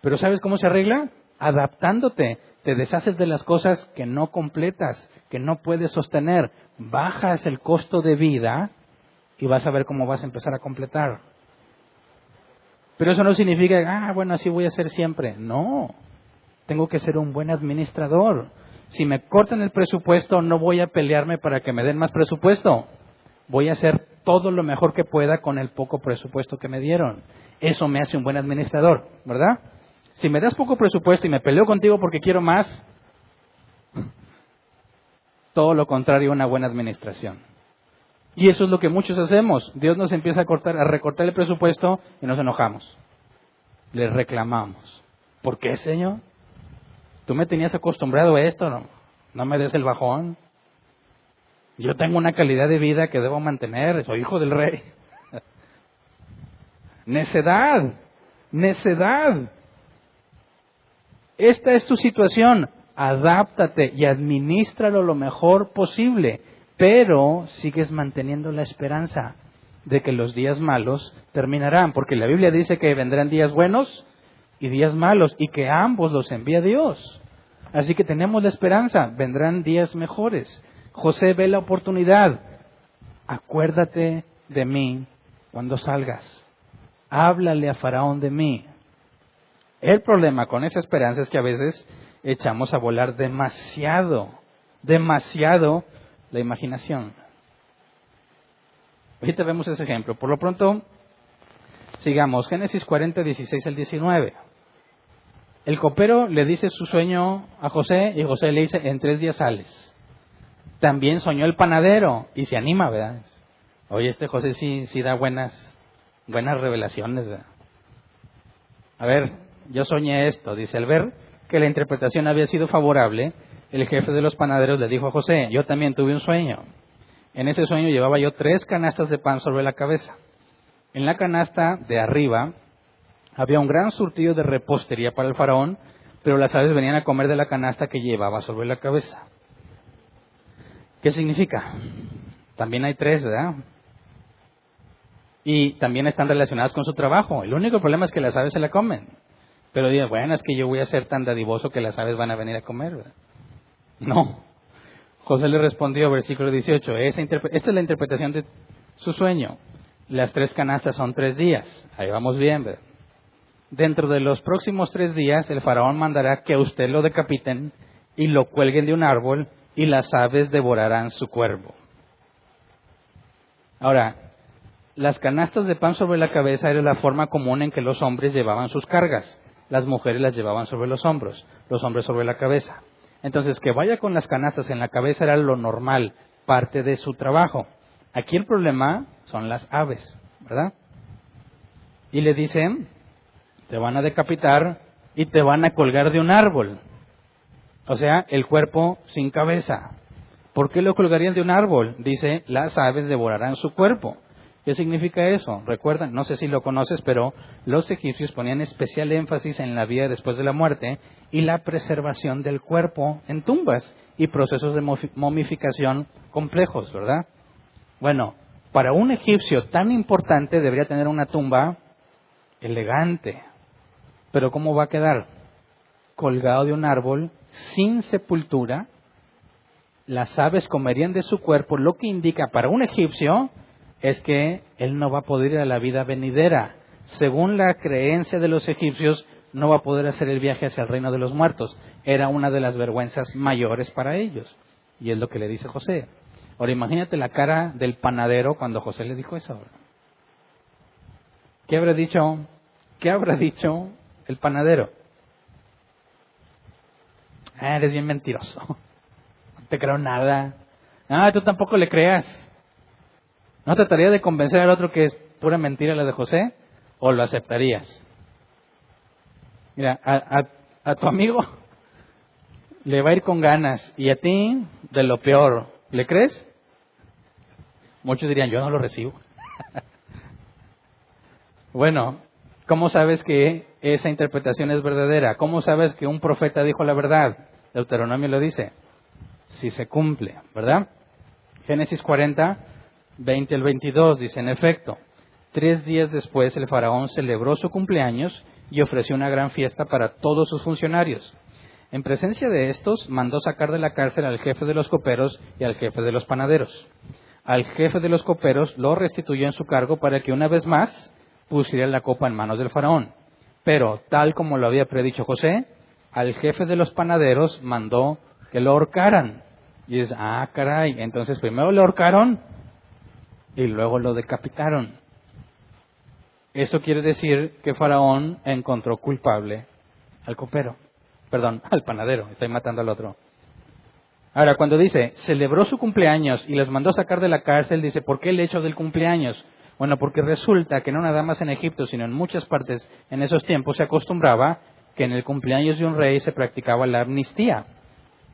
Pero ¿sabes cómo se arregla? Adaptándote. Te deshaces de las cosas que no completas, que no puedes sostener. Bajas el costo de vida y vas a ver cómo vas a empezar a completar. Pero eso no significa, bueno, así voy a ser siempre. No, tengo que ser un buen administrador. Si me cortan el presupuesto, no voy a pelearme para que me den más presupuesto. Voy a hacer todo lo mejor que pueda con el poco presupuesto que me dieron. Eso me hace un buen administrador, ¿verdad? Si me das poco presupuesto y me peleo contigo porque quiero más, todo lo contrario a una buena administración. Y eso es lo que muchos hacemos. Dios nos empieza a recortar el presupuesto y nos enojamos. Le reclamamos. ¿Por qué, Señor? Tú me tenías acostumbrado a esto, no me des el bajón. Yo tengo una calidad de vida que debo mantener, soy hijo del rey. Necedad, necedad. Esta es tu situación. Adáptate y adminístralo lo mejor posible. Pero sigues manteniendo la esperanza de que los días malos terminarán, porque la Biblia dice que vendrán días buenos y días malos, y que ambos los envía Dios. Así que tenemos la esperanza, vendrán días mejores. José ve la oportunidad. Acuérdate de mí cuando salgas. Háblale a Faraón de mí. El problema con esa esperanza es que a veces echamos a volar demasiado la imaginación. Ahorita vemos ese ejemplo. Por lo pronto, sigamos. Génesis 40, 16 al 19. El copero le dice su sueño a José y José le dice, en 3 días sales. También soñó el panadero y se anima, ¿verdad? Oye, este José sí da buenas revelaciones, ¿verdad? A ver, yo soñé esto. Dice, al ver que la interpretación había sido favorable, el jefe de los panaderos le dijo a José, yo también tuve un sueño. En ese sueño llevaba yo 3 canastas de pan sobre la cabeza. En la canasta de arriba había un gran surtido de repostería para el faraón, pero las aves venían a comer de la canasta que llevaba sobre la cabeza. ¿Qué significa? También hay 3, ¿verdad? Y también están relacionadas con su trabajo. El único problema es que las aves se la comen. Pero digan, bueno, es que yo voy a ser tan dadivoso que las aves van a venir a comer, ¿verdad? No. José le respondió, versículo 18, esta es la interpretación de su sueño. Las 3 canastas son 3 días. Ahí vamos bien, ¿verdad? Dentro de los próximos 3 días, el faraón mandará que a usted lo decapiten y lo cuelguen de un árbol y las aves devorarán su cuerpo. Ahora, las canastas de pan sobre la cabeza era la forma común en que los hombres llevaban sus cargas. Las mujeres las llevaban sobre los hombros, los hombres sobre la cabeza. Entonces, que vaya con las canastas en la cabeza era lo normal, parte de su trabajo. Aquí el problema son las aves, ¿verdad? Y le dicen, te van a decapitar y te van a colgar de un árbol. O sea, el cuerpo sin cabeza. ¿Por qué lo colgarían de un árbol? Dice, las aves devorarán su cuerpo. ¿Qué significa eso? Recuerdan, no sé si lo conoces, pero los egipcios ponían especial énfasis en la vida después de la muerte y la preservación del cuerpo en tumbas y procesos de momificación complejos, ¿verdad? Bueno, para un egipcio tan importante debería tener una tumba elegante. Pero ¿cómo va a quedar? Colgado de un árbol, sin sepultura. Las aves comerían de su cuerpo, lo que indica para un egipcio es que él no va a poder ir a la vida venidera. Según la creencia de los egipcios, no va a poder hacer el viaje hacia el reino de los muertos. Era una de las vergüenzas mayores para ellos. Y es lo que le dice José. Ahora imagínate la cara del panadero cuando José le dijo eso. ¿Qué habrá dicho? ¿Qué habrá dicho el panadero? Eres bien mentiroso. No te creo nada. Tú tampoco le creas. ¿No trataría de convencer al otro que es pura mentira la de José? ¿O lo aceptarías? Mira, a tu amigo le va a ir con ganas y a ti de lo peor. ¿Le crees? Muchos dirían, yo no lo recibo. Bueno, ¿cómo sabes que esa interpretación es verdadera? ¿Cómo sabes que un profeta dijo la verdad? Deuteronomio lo dice. Si se cumple, ¿verdad? Génesis 40, 20 al 22 dice, en efecto, 3 días después el faraón celebró su cumpleaños y ofreció una gran fiesta para todos sus funcionarios. En presencia de estos, mandó sacar de la cárcel al jefe de los coperos y al jefe de los panaderos. Al jefe de los coperos lo restituyó en su cargo para que una vez más pusiera la copa en manos del faraón. Pero, tal como lo había predicho José, al jefe de los panaderos mandó que lo ahorcaran. Y dices, caray, entonces primero lo ahorcaron y luego lo decapitaron. Eso quiere decir que Faraón encontró culpable al copero. Perdón, al panadero, estoy matando al otro. Ahora, cuando dice, celebró su cumpleaños y les mandó sacar de la cárcel, dice, ¿por qué el hecho del cumpleaños? Bueno, porque resulta que no nada más en Egipto, sino en muchas partes en esos tiempos se acostumbraba que en el cumpleaños de un rey se practicaba la amnistía.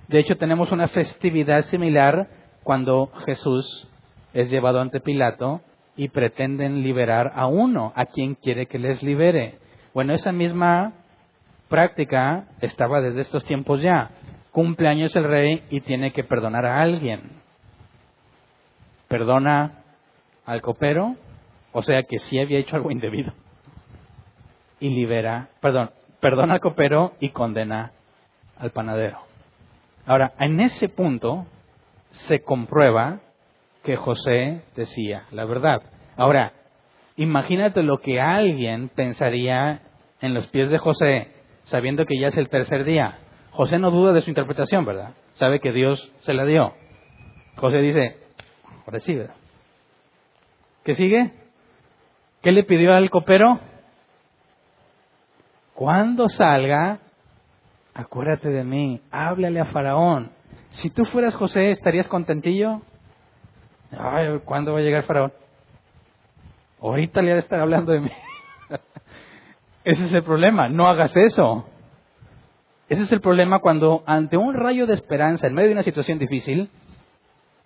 De hecho, tenemos una festividad similar cuando Jesús es llevado ante Pilato y pretenden liberar a uno, a quien quiere que les libere. Bueno, esa misma práctica estaba desde estos tiempos ya. Cumpleaños el rey y tiene que perdonar a alguien. Perdona al copero, o sea que sí había hecho algo indebido. Y perdona al copero y condena al panadero. Ahora, en ese punto se comprueba que José decía la verdad. Ahora, imagínate lo que alguien pensaría en los pies de José, sabiendo que ya es el tercer día. José no duda de su interpretación, ¿verdad? Sabe que Dios se la dio. José dice, ahora sí, ¿verdad? ¿Qué sigue? ¿Qué le pidió al copero? Cuando salga, acuérdate de mí, háblale a Faraón. Si tú fueras José, ¿estarías contentillo? Ay, ¿cuándo va a llegar Faraón? Ahorita le ha de estar hablando de mí. Ese es el problema, no hagas eso. Ese es el problema cuando ante un rayo de esperanza, en medio de una situación difícil,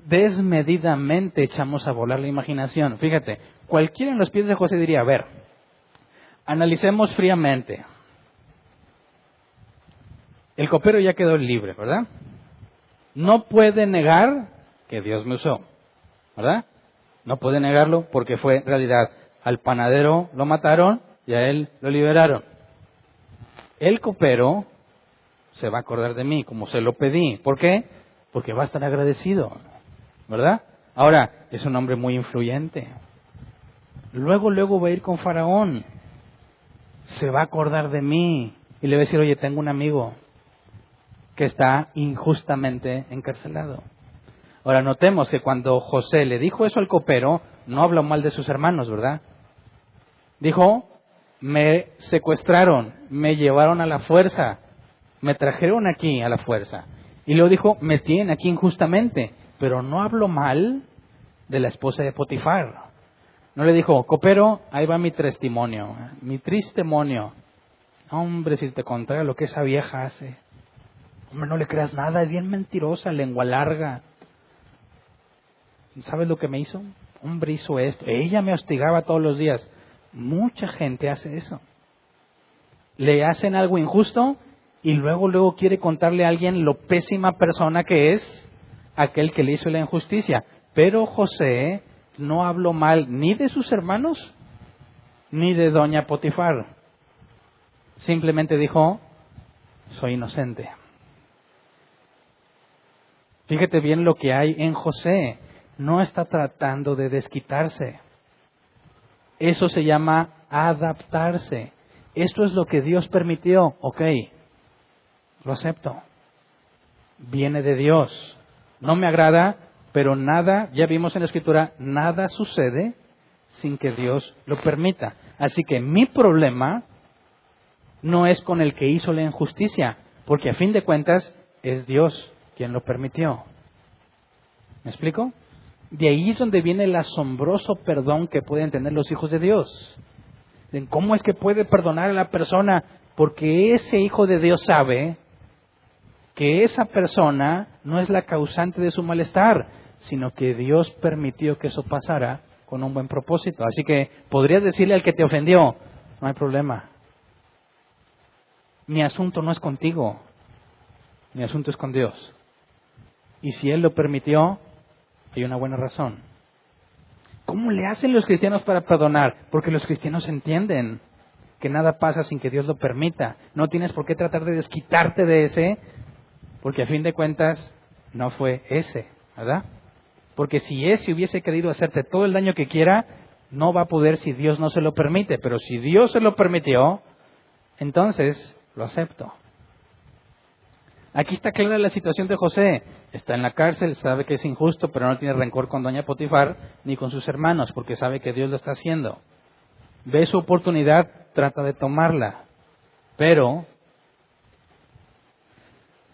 desmedidamente echamos a volar la imaginación. Fíjate, cualquiera en los pies de José diría, a ver, analicemos fríamente. El copero ya quedó libre, ¿verdad? No puede negar que Dios me usó, ¿verdad? No puede negarlo porque fue en realidad al panadero lo mataron y a él lo liberaron. El copero se va a acordar de mí como se lo pedí. ¿Por qué? Porque va a estar agradecido, ¿verdad? Ahora, es un hombre muy influyente. Luego va a ir con Faraón. Se va a acordar de mí y le va a decir, oye, tengo un amigo que está injustamente encarcelado. Ahora, notemos que cuando José le dijo eso al copero, no habló mal de sus hermanos, ¿verdad? Dijo, me secuestraron, me llevaron a la fuerza, me trajeron aquí a la fuerza. Y luego dijo, me tienen aquí injustamente, pero no hablo mal de la esposa de Potifar. No le dijo, copero, ahí va mi testimonio, mi tristemonio. Hombre, si te contara lo que esa vieja hace. Hombre, no le creas nada, es bien mentirosa, lengua larga. ¿Sabes lo que me hizo? Hombre, hizo esto. Ella me hostigaba todos los días. Mucha gente hace eso. Le hacen algo injusto y luego quiere contarle a alguien lo pésima persona que es aquel que le hizo la injusticia. Pero José no habló mal ni de sus hermanos ni de doña Potifar. Simplemente dijo, soy inocente. Fíjate bien lo que hay en José. No está tratando de desquitarse. Eso se llama adaptarse. Esto es lo que Dios permitió. Ok, lo acepto. Viene de Dios. No me agrada, pero nada, ya vimos en la Escritura, nada sucede sin que Dios lo permita. Así que mi problema no es con el que hizo la injusticia, porque a fin de cuentas es Dios quien lo permitió. ¿Me explico? De ahí es donde viene el asombroso perdón que pueden tener los hijos de Dios. ¿Cómo es que puede perdonar a la persona? Porque ese hijo de Dios sabe que esa persona no es la causante de su malestar, sino que Dios permitió que eso pasara con un buen propósito. Así que podrías decirle al que te ofendió, no hay problema. Mi asunto no es contigo, mi asunto es con Dios. Y si Él lo permitió, hay una buena razón. ¿Cómo le hacen los cristianos para perdonar? Porque los cristianos entienden que nada pasa sin que Dios lo permita. No tienes por qué tratar de desquitarte de ese, porque a fin de cuentas no fue ese, ¿verdad? Porque si ese hubiese querido hacerte todo el daño que quiera, no va a poder si Dios no se lo permite. Pero si Dios se lo permitió, entonces lo acepto. Aquí está clara la situación de José. Está en la cárcel, sabe que es injusto, pero no tiene rencor con doña Potifar ni con sus hermanos, porque sabe que Dios lo está haciendo. Ve su oportunidad, trata de tomarla. Pero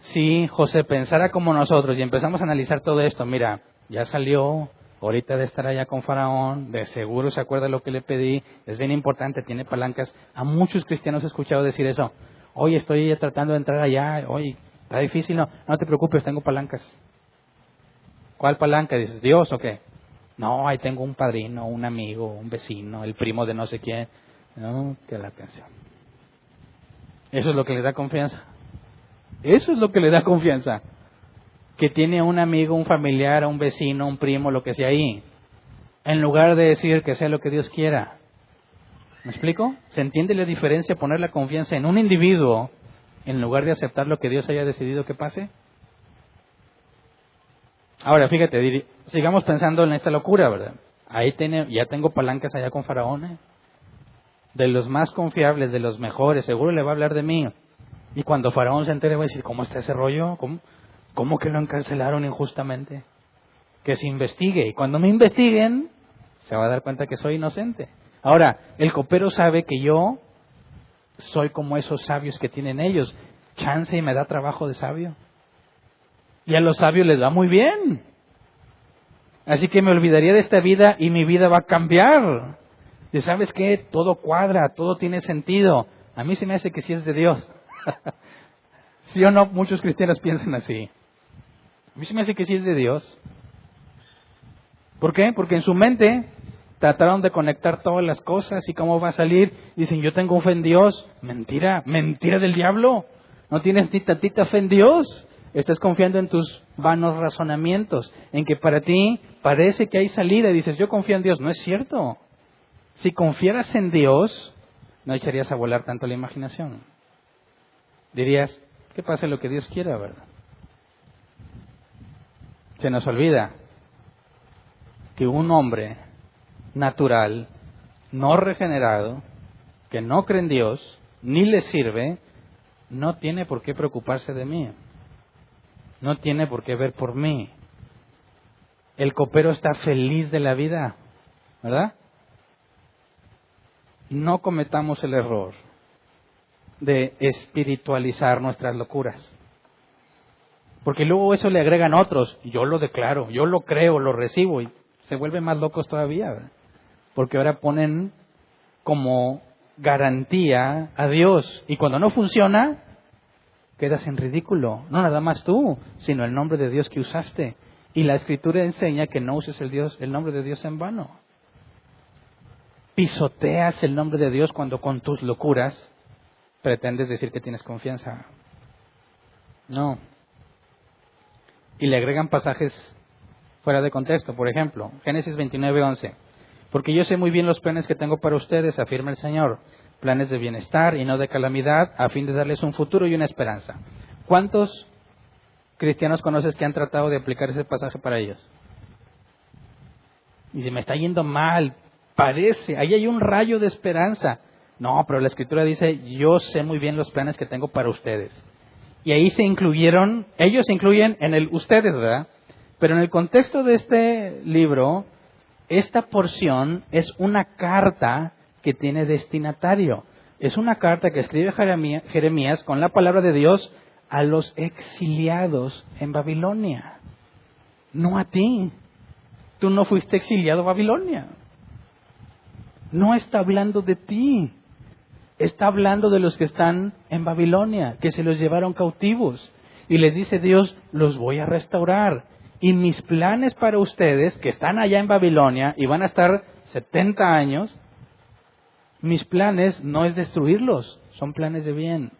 si José pensara como nosotros y empezamos a analizar todo esto, mira, ya salió, ahorita de estar allá con Faraón, de seguro se acuerda lo que le pedí, es bien importante, tiene palancas. A muchos cristianos he escuchado decir eso. Oye, estoy tratando de entrar allá, oye, está difícil, no te preocupes, tengo palancas. ¿Cuál palanca? Dices, ¿Dios o qué? No, ahí tengo un padrino, un amigo, un vecino, el primo de no sé quién. No, que la atención. Eso es lo que le da confianza. Eso es lo que le da confianza. Que tiene un amigo, un familiar, un vecino, un primo, lo que sea ahí. En lugar de decir que sea lo que Dios quiera. ¿Me explico? ¿Se entiende la diferencia poner la confianza en un individuo en lugar de aceptar lo que Dios haya decidido que pase? Ahora, fíjate, sigamos pensando en esta locura, ¿verdad? Ya tengo palancas allá con Faraón, de los más confiables, de los mejores, seguro le va a hablar de mí. Y cuando Faraón se entere va a decir, ¿cómo está ese rollo? ¿Cómo que lo encarcelaron injustamente? Que se investigue. Y cuando me investiguen, se va a dar cuenta que soy inocente. Ahora, el copero sabe que yo soy como esos sabios que tienen ellos. Chance y me da trabajo de sabio. Y a los sabios les va muy bien. Así que me olvidaría de esta vida y mi vida va a cambiar. ¿Y sabes qué? Todo cuadra, todo tiene sentido. A mí se me hace que sí es de Dios. ¿Sí o no? Muchos cristianos piensan así. A mí se me hace que sí es de Dios. ¿Por qué? Porque en su mente trataron de conectar todas las cosas y cómo va a salir. Dicen, yo tengo fe en Dios. Mentira, mentira del diablo. No tienes ni tantita fe en Dios. Estás confiando en tus vanos razonamientos, en que para ti parece que hay salida y dices, yo confío en Dios. No es cierto. Si confiaras en Dios, no echarías a volar tanto la imaginación. Dirías, que pase lo que Dios quiera, ¿verdad? Se nos olvida que un hombre natural, no regenerado, que no cree en Dios, ni le sirve, no tiene por qué preocuparse de mí. No tiene por qué ver por mí. El copero está feliz de la vida, ¿verdad? No cometamos el error de espiritualizar nuestras locuras. Porque luego eso le agregan otros. Yo lo declaro, yo lo creo, lo recibo. Y se vuelven más locos todavía, ¿verdad? Porque ahora ponen como garantía a Dios. Y cuando no funciona, quedas en ridículo. No nada más tú, sino el nombre de Dios que usaste. Y la Escritura enseña que no uses el nombre de Dios en vano. Pisoteas el nombre de Dios cuando con tus locuras pretendes decir que tienes confianza. No. Y le agregan pasajes fuera de contexto. Por ejemplo, Génesis 29:11. Porque yo sé muy bien los planes que tengo para ustedes, afirma el Señor. Planes de bienestar y no de calamidad, a fin de darles un futuro y una esperanza. ¿Cuántos cristianos conoces que han tratado de aplicar ese pasaje para ellos? Y se me está yendo mal, parece, ahí hay un rayo de esperanza. No, pero la Escritura dice, yo sé muy bien los planes que tengo para ustedes. Y ahí se incluyeron, ellos se incluyen en el ustedes, ¿verdad? Pero en el contexto de este libro, esta porción es una carta que tiene destinatario. Es una carta que escribe Jeremías con la palabra de Dios a los exiliados en Babilonia. No a ti. Tú no fuiste exiliado a Babilonia. No está hablando de ti. Está hablando de los que están en Babilonia, que se los llevaron cautivos. Y les dice Dios, los voy a restaurar. Y mis planes para ustedes, que están allá en Babilonia y van a estar 70 años, mis planes no es destruirlos, son planes de bien.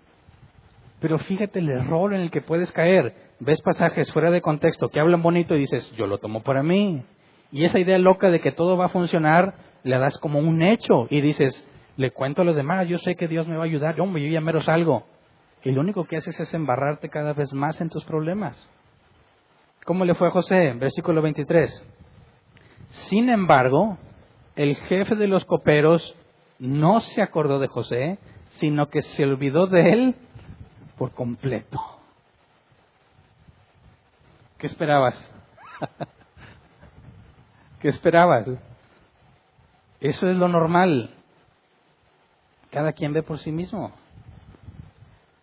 Pero fíjate el error en el que puedes caer. Ves pasajes fuera de contexto que hablan bonito y dices, yo lo tomo para mí. Y esa idea loca de que todo va a funcionar, le das como un hecho y dices, le cuento a los demás, yo sé que Dios me va a ayudar, hombre, yo ya mero salgo. Y lo único que haces es embarrarte cada vez más en tus problemas. ¿Cómo le fue a José? Versículo 23. Sin embargo, el jefe de los coperos no se acordó de José, sino que se olvidó de él por completo. ¿Qué esperabas? ¿Qué esperabas? Eso es lo normal. Cada quien ve por sí mismo.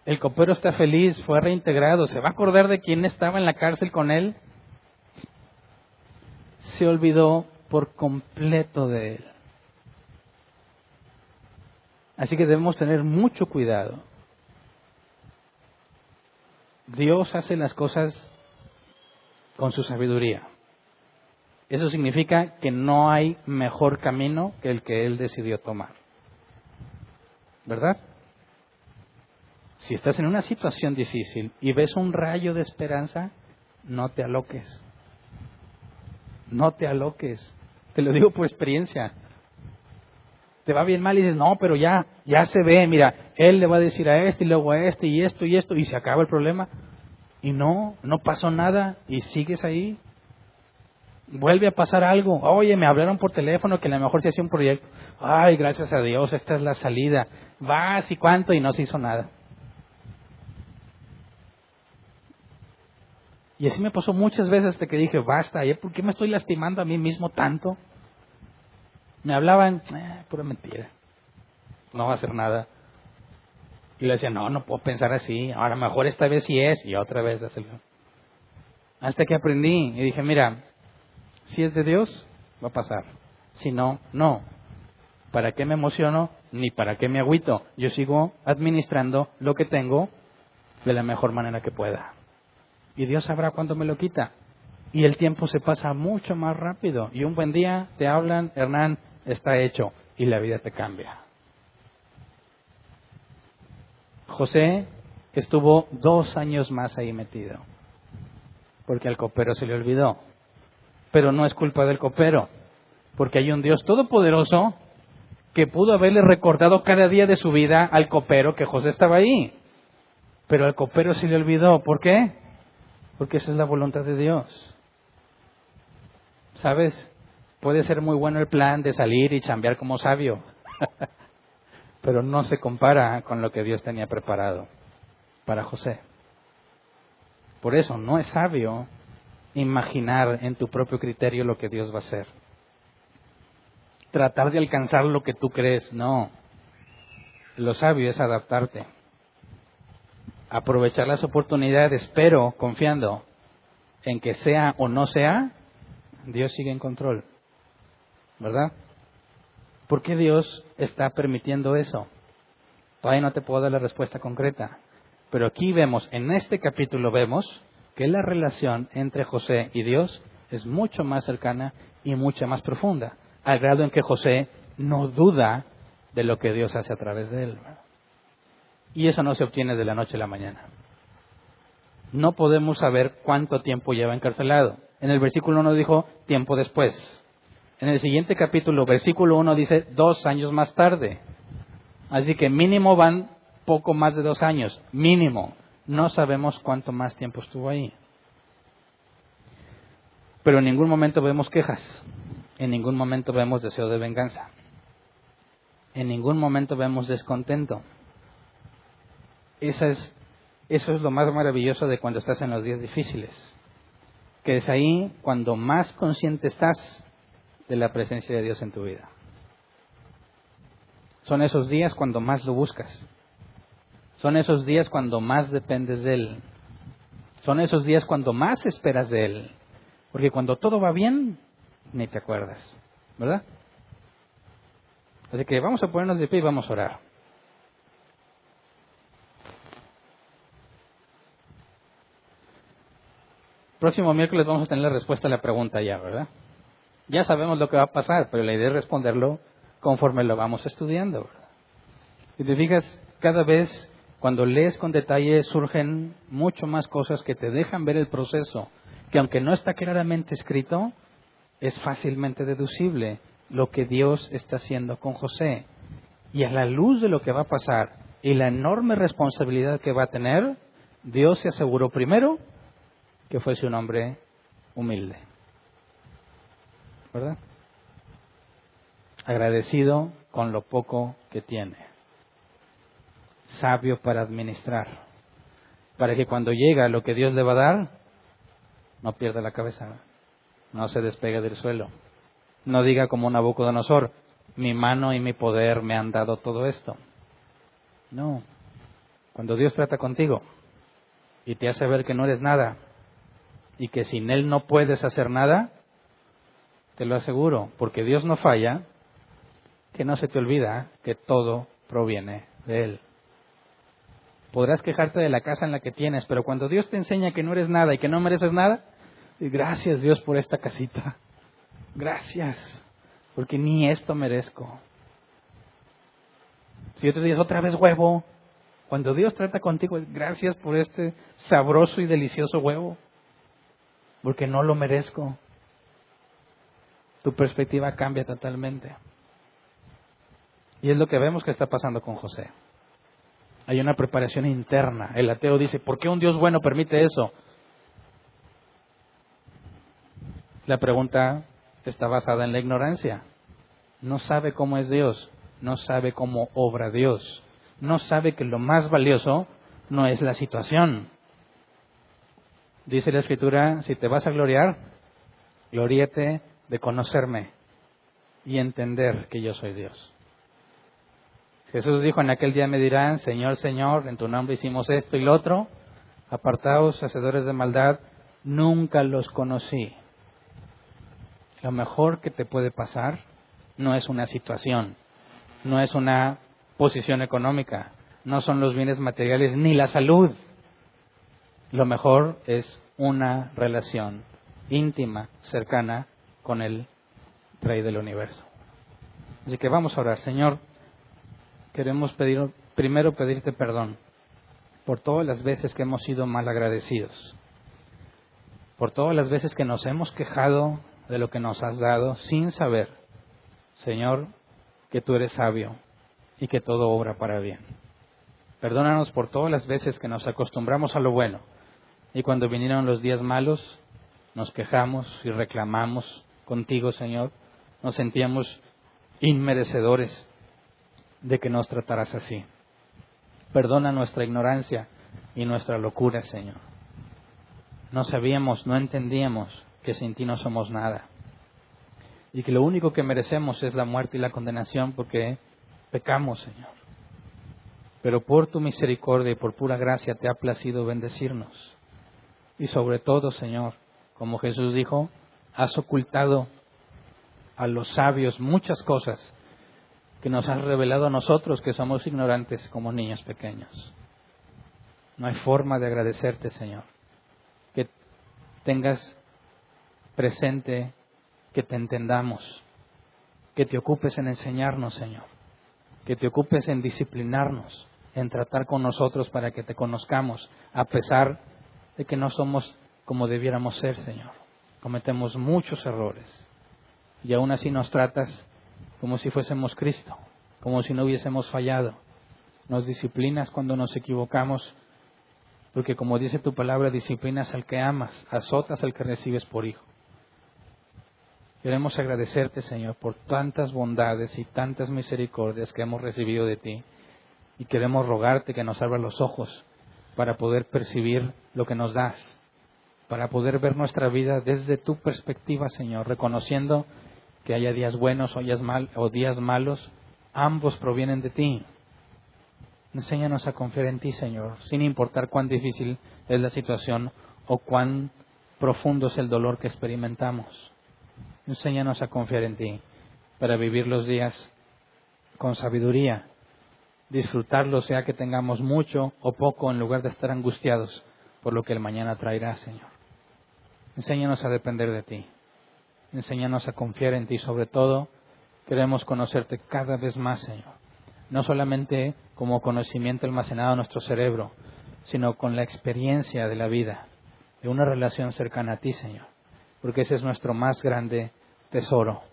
El copero está feliz, fue reintegrado. ¿Se va a acordar de quién estaba en la cárcel con él? Se olvidó por completo de él. Así que debemos tener mucho cuidado. Dios hace las cosas con su sabiduría. Eso significa que no hay mejor camino que el que Él decidió tomar. ¿Verdad? Si estás en una situación difícil y ves un rayo de esperanza, no te aloques. No te aloques. Te lo digo por experiencia. Te va bien mal y dices, no, pero ya se ve, mira, él le va a decir a este y luego a este y esto, y se acaba el problema. Y no pasó nada y sigues ahí. Vuelve a pasar algo. Oye, me hablaron por teléfono que a lo mejor se hacía un proyecto. Ay, gracias a Dios, esta es la salida. Vas y cuánto y no se hizo nada. Y así me pasó muchas veces hasta que dije, basta, ¿por qué me estoy lastimando a mí mismo tanto? Me hablaban, pura mentira, no va a hacer nada. Y le decía, no puedo pensar así, ahora mejor esta vez sí es, y otra vez hacerlo. Hasta que aprendí y dije, mira, si es de Dios, va a pasar. Si no, no. ¿Para qué me emociono? Ni para qué me agüito. Yo sigo administrando lo que tengo de la mejor manera que pueda. Y Dios sabrá cuándo me lo quita. Y el tiempo se pasa mucho más rápido. Y un buen día te hablan, Hernán, está hecho. Y la vida te cambia. José estuvo 2 años más ahí metido. Porque al copero se le olvidó. Pero no es culpa del copero. Porque hay un Dios todopoderoso que pudo haberle recordado cada día de su vida al copero que José estaba ahí. Pero al copero se le olvidó. ¿Por qué? Porque esa es la voluntad de Dios. ¿Sabes? Puede ser muy bueno el plan de salir y chambear como sabio. Pero no se compara con lo que Dios tenía preparado para José. Por eso no es sabio imaginar en tu propio criterio lo que Dios va a hacer. Tratar de alcanzar lo que tú crees, no. Lo sabio es adaptarte. aprovechar las oportunidades, pero confiando en que sea o no sea, Dios sigue en control, ¿verdad? ¿Por qué Dios está permitiendo eso? Todavía no te puedo dar la respuesta concreta, pero aquí vemos, en este capítulo vemos que la relación entre José y Dios es mucho más cercana y mucho más profunda, al grado en que José no duda de lo que Dios hace a través de él. Y eso no se obtiene de la noche a la mañana. No podemos saber cuánto tiempo lleva encarcelado. En el versículo 1 dijo tiempo después. En el siguiente capítulo, versículo 1 dice 2 años más tarde. Así que mínimo van poco más de 2 años. Mínimo. No sabemos cuánto más tiempo estuvo ahí. Pero en ningún momento vemos quejas. En ningún momento vemos deseo de venganza. En ningún momento vemos descontento. Eso es lo más maravilloso de cuando estás en los días difíciles. Que es ahí cuando más consciente estás de la presencia de Dios en tu vida. Son esos días cuando más lo buscas. Son esos días cuando más dependes de Él. Son esos días cuando más esperas de Él. Porque cuando todo va bien, ni te acuerdas, ¿verdad? Así que vamos a ponernos de pie y vamos a orar. Próximo miércoles vamos a tener la respuesta a la pregunta ya, ¿verdad? Ya sabemos lo que va a pasar, pero la idea es responderlo conforme lo vamos estudiando, ¿verdad? Si te fijas, cada vez cuando lees con detalle surgen mucho más cosas que te dejan ver el proceso, que aunque no está claramente escrito, es fácilmente deducible lo que Dios está haciendo con José. Y a la luz de lo que va a pasar y la enorme responsabilidad que va a tener, Dios se aseguró primero que fuese un hombre humilde, ¿verdad? Agradecido con lo poco que tiene, sabio para administrar, para que cuando llega lo que Dios le va a dar, no pierda la cabeza, no se despegue del suelo, no diga como Nabucodonosor, mi mano y mi poder me han dado todo esto. No, cuando Dios trata contigo y te hace ver que no eres nada y que sin Él no puedes hacer nada, te lo aseguro, porque Dios no falla, que no se te olvida que todo proviene de Él. Podrás quejarte de la casa en la que tienes, pero cuando Dios te enseña que no eres nada y que no mereces nada, gracias Dios por esta casita. Gracias, porque ni esto merezco. Si otro día otra vez huevo, cuando Dios trata contigo, gracias por este sabroso y delicioso huevo, porque no lo merezco. Tu perspectiva cambia totalmente. Y es lo que vemos que está pasando con José. Hay una preparación interna. El ateo dice, ¿por qué un Dios bueno permite eso? La pregunta está basada en la ignorancia. No sabe cómo es Dios, no sabe cómo obra Dios, no sabe que lo más valioso no es la situación. Dice la Escritura, si te vas a gloriar, gloríate de conocerme y entender que yo soy Dios. Jesús dijo, en aquel día me dirán, Señor, Señor, en tu nombre hicimos esto y lo otro, apartaos, hacedores de maldad, nunca los conocí. Lo mejor que te puede pasar no es una situación, no es una posición económica, no son los bienes materiales ni la salud. Lo mejor es una relación íntima, cercana con el Rey del Universo. Así que vamos a orar. Señor, queremos primero pedirte perdón por todas las veces que hemos sido mal agradecidos, por todas las veces que nos hemos quejado de lo que nos has dado sin saber, Señor, que tú eres sabio y que todo obra para bien. Perdónanos por todas las veces que nos acostumbramos a lo bueno y cuando vinieron los días malos nos quejamos y reclamamos contigo, Señor. Nos sentíamos inmerecedores de que nos trataras así. Perdona nuestra ignorancia y nuestra locura, Señor. No sabíamos, no entendíamos que sin ti no somos nada. Y que lo único que merecemos es la muerte y la condenación porque pecamos, Señor. pero por tu misericordia y por pura gracia te ha placido bendecirnos. Y sobre todo, Señor, como Jesús dijo, has ocultado a los sabios muchas cosas que nos has revelado a nosotros que somos ignorantes como niños pequeños. No hay forma de agradecerte, Señor. Que tengas presente, que te entendamos, que te ocupes en enseñarnos, Señor, que te ocupes en disciplinarnos, en tratar con nosotros para que te conozcamos, a pesar de que no somos como debiéramos ser, Señor. Cometemos muchos errores y aún así nos tratas como si fuésemos Cristo, como si no hubiésemos fallado. Nos disciplinas cuando nos equivocamos, porque como dice tu palabra, disciplinas al que amas, azotas al que recibes por hijo. Queremos agradecerte, Señor, por tantas bondades y tantas misericordias que hemos recibido de ti, y queremos rogarte que nos abras los ojos para poder percibir lo que nos das, para poder ver nuestra vida desde tu perspectiva, Señor, reconociendo que haya días buenos o días malos, ambos provienen de ti. Enséñanos a confiar en ti, Señor, sin importar cuán difícil es la situación o cuán profundo es el dolor que experimentamos. Enséñanos a confiar en ti para vivir los días con sabiduría, disfrutarlos sea que tengamos mucho o poco en lugar de estar angustiados por lo que el mañana traerá, Señor. Enséñanos a depender de ti. Enséñanos a confiar en ti. Sobre todo, queremos conocerte cada vez más, Señor. No solamente como conocimiento almacenado en nuestro cerebro, sino con la experiencia de la vida, de una relación cercana a ti, Señor. Porque ese es nuestro más grande tesoro.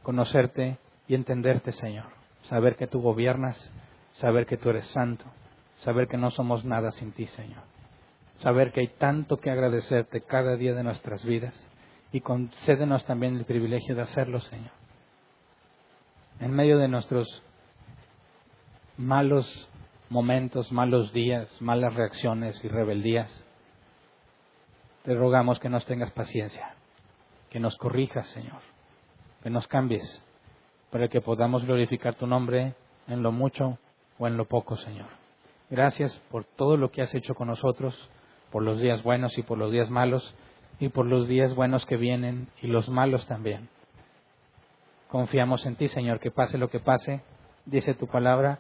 Conocerte y entenderte, Señor. Saber que tú gobiernas, saber que tú eres santo, saber que no somos nada sin ti, Señor. Saber que hay tanto que agradecerte cada día de nuestras vidas y concédenos también el privilegio de hacerlo, Señor. En medio de nuestros malos momentos, malos días, malas reacciones y rebeldías, te rogamos que nos tengas paciencia, que nos corrijas, Señor, que nos cambies, para que podamos glorificar tu nombre en lo mucho o en lo poco, Señor. Gracias por todo lo que has hecho con nosotros, por los días buenos y por los días malos, y por los días buenos que vienen y los malos también. Confiamos en ti, Señor, que pase lo que pase, dice tu palabra,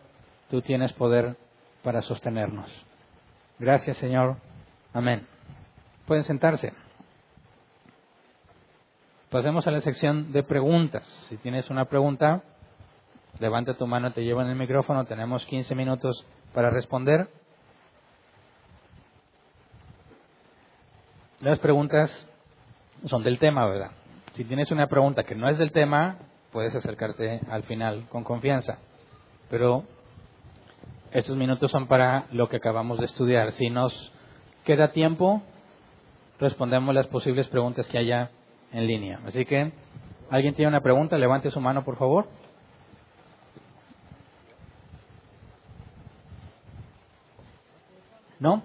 tú tienes poder para sostenernos. Gracias, Señor. Amén. Pueden sentarse. Pasemos a la sección de preguntas. Si tienes una pregunta, levanta tu mano, te llevan el micrófono. Tenemos 15 minutos para responder. Las preguntas son del tema, ¿verdad? Si tienes una pregunta que no es del tema, puedes acercarte al final con confianza. Pero estos minutos son para lo que acabamos de estudiar. Si nos queda tiempo, respondemos las posibles preguntas que haya en línea. Así que, ¿alguien tiene una pregunta? Levante su mano, por favor. ¿No?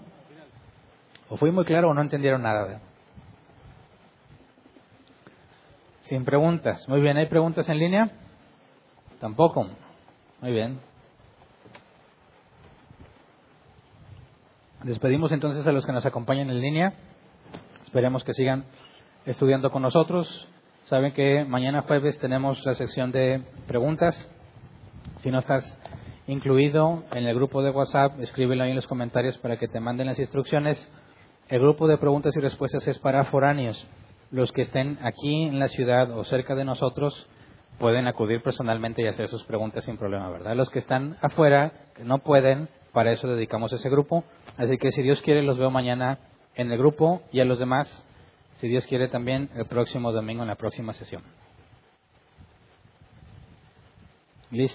¿O fui muy claro o no entendieron nada? Sin preguntas. Muy bien, ¿hay preguntas en línea? Tampoco. Muy bien. Despedimos entonces a los que nos acompañan en línea. Esperemos que sigan estudiando con nosotros. Saben que mañana jueves tenemos la sección de preguntas. Si no estás incluido en el grupo de WhatsApp, escríbelo ahí en los comentarios para que te manden las instrucciones. El grupo de preguntas y respuestas es para foráneos. Los que estén aquí en la ciudad o cerca de nosotros pueden acudir personalmente y hacer sus preguntas sin problema, ¿verdad? Los que están afuera, que no pueden, para eso dedicamos ese grupo. Así que si Dios quiere, los veo mañana en el grupo, y a los demás, si Dios quiere, también el próximo domingo en la próxima sesión. Listo.